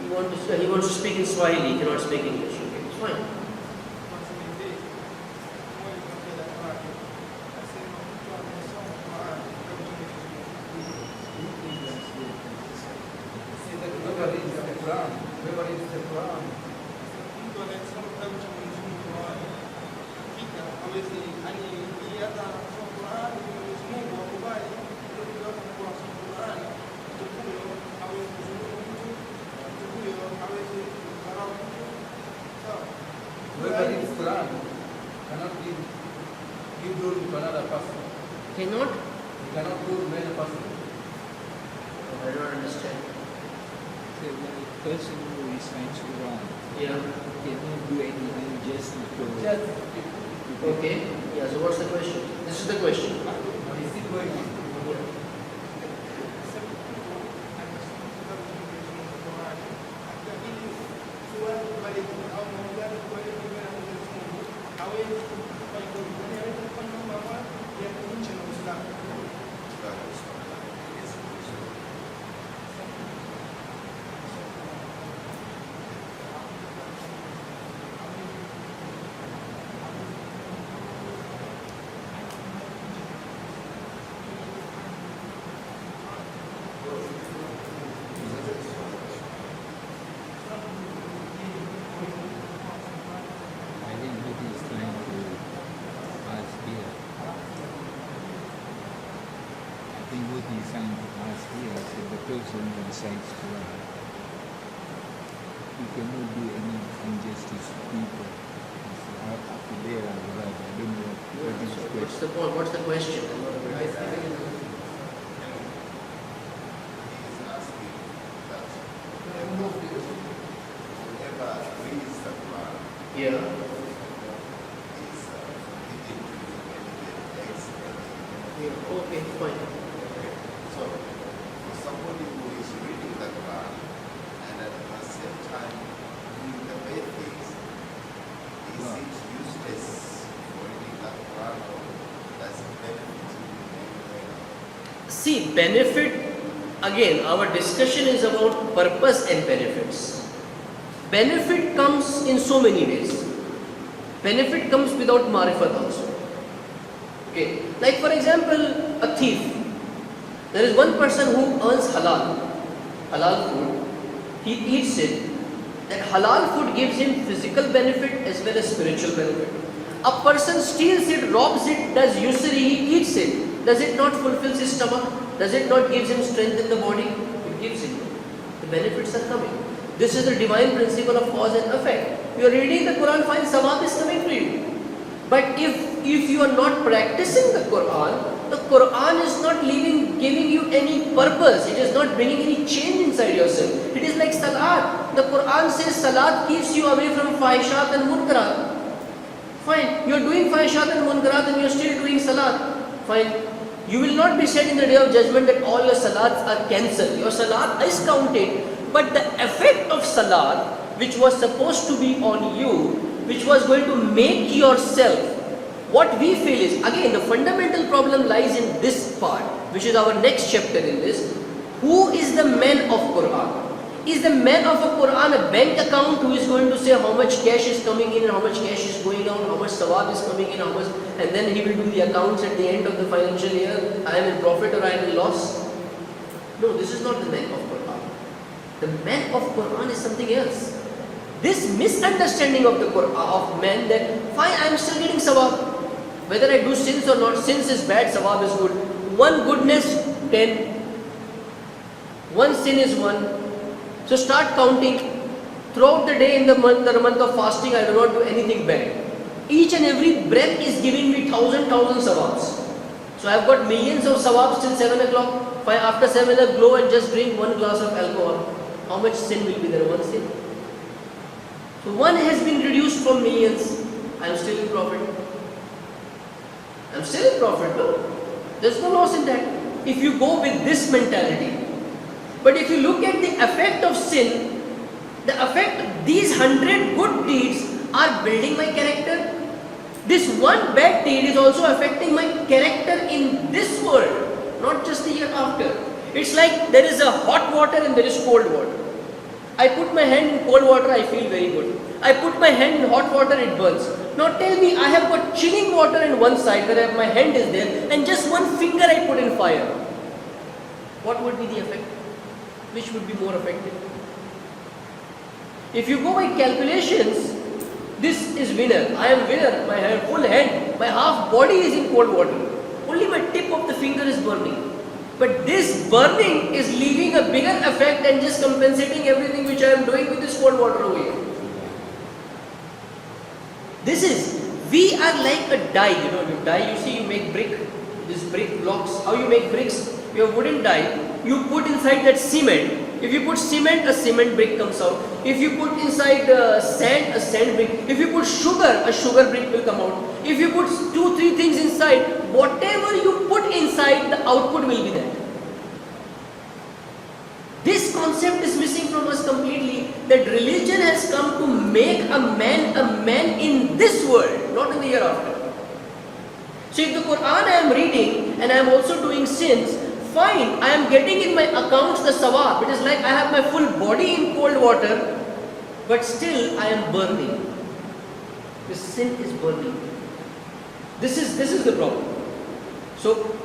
A: He wants to speak in Swahili, he cannot speak English. Okay, it's fine.
C: Whoever reads Quran cannot give rule to another person.
A: Cannot?
C: He cannot rule another person.
A: I don't understand.
D: So when a person who recites Quran
A: Yeah.
D: cannot do any injustice to
C: Just
A: Okay. Yeah, so what's the question? This is the question.
C: is it going on?
D: I think what he's trying to ask here. I think what he's trying to ask here is that the person who recites Quran, he cannot do any injustice to people. Up to there or whatever. I don't know what is the
A: What's
D: question.
A: the point? What's the question? I'm not aware.
E: He's asking that whoever reads the Quran
A: Yeah.
E: is forbidden to do anything extra.
A: Yeah. Okay, fine.
E: So, for somebody who is reading the Quran and at the same time doing the bad things, is
D: No.
E: it useless for reading the Quran or does it benefit him in any way?
A: See, benefit, again, our discussion is about purpose and benefits. Benefit comes in so many ways. Benefit comes without marifat also. Okay, like for example, a thief. There is one person who earns halal food. He eats it. That halal food gives him physical benefit as well as spiritual benefit. A person steals it, robs it, does usury, he eats it. Does it not fulfill his stomach? Does it not give him strength in the body? It gives him. The benefits are coming. This is the divine principle of cause and effect. You are reading the Quran, fine, sawab is coming to you. But if you are not practicing the Quran is not giving you any purpose. It is not bringing any change inside yourself. It is like salat. The Quran says salat keeps you away from fahishat and munkarat. Fine, you are doing fahishat and munkarat and you are still doing salat. Fine. You will not be said in the day of judgment that all your salats are cancelled. Your salat is counted. But the effect of salat, which was supposed to be on you, which was going to make yourself, what we feel is, again, the fundamental problem lies in this part, which is our next chapter in this. Who is the man of Quran? Is the man of a Quran a bank account who is going to say how much cash is coming in and how much cash is going out, how much sawab is coming in, how much, and then he will do the accounts at the end of the financial year, I am in profit or I am in loss? No, this is not the man of Quran. The man of Quran is something else. This misunderstanding of the Quran, of man, that fine, I am still getting sawab, Whether I do sins or not, sins is bad, sawab is good. One goodness, 10. One sin is 1. So start counting. Throughout the day in the month of fasting, I do not do anything bad. Each and every breath is giving me thousand sawabs. So I have got millions of sawabs till 7 o'clock. After 7 o'clock, go and just drink 1 glass of alcohol. How much sin will be there? 1 sin. So 1 has been reduced from millions. I am still in profit. I am still in profit, no? There is no loss in that. If you go with this mentality. But if you look at the effect of sin, the effect, these 100 good deeds are building my character. This one bad deed is also affecting my character in this world, not just the year after. It's like there is a hot water and there is cold water. I put my hand in cold water, I feel very good. I put my hand in hot water, it burns. Now tell me, I have got chilling water in one side where my hand is there and just one finger I put in fire. What would be the effect? Which would be more effective? If you go by calculations, this is winner. I am winner. My full hand, my half body is in cold water. Only my tip of the finger is burning. But this burning is leaving a bigger effect and just compensating everything which I am doing with this cold water over here. This is, we are like a die. You know, you die, you see, you make brick. This brick blocks. How you make bricks? You have wooden die. You put inside that cement. If you put cement, a cement brick comes out. If you put inside sand, a sand brick. If you put sugar, a sugar brick will come out. If you put 2-3 things inside, whatever you put inside, the output will be there. This concept is missing from us completely, that religion has come to make a man in this world, not in the year after. So if the Quran I am reading and I am also doing sins, fine, I am getting in my accounts the sawab. It is like I have my full body in cold water, but still I am burning. The sin is burning. This is the problem. So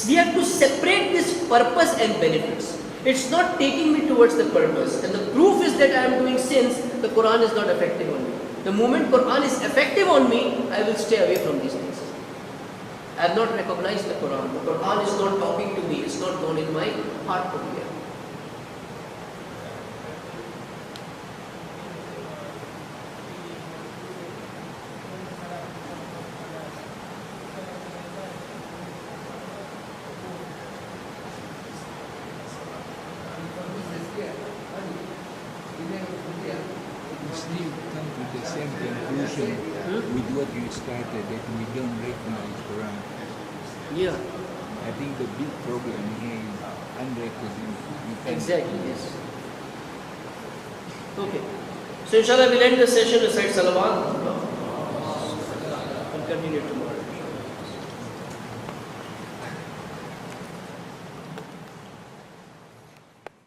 A: we have to separate this purpose and benefits. It's not taking me towards the purpose. And the proof is that I am doing sins, the Quran is not effective on me. The moment Quran is effective on me, I will stay away from these things. I have not recognized the Quran. The Quran is not talking to me. It's not gone in my heart over here.
D: We still come to the same conclusion with what you started, that we don't recognize Quran.
A: Yeah.
D: I think the big problem here is unrecognized.
A: Exactly, yes. Okay. So inshallah we'll end the session, recite salawat. We'll continue tomorrow.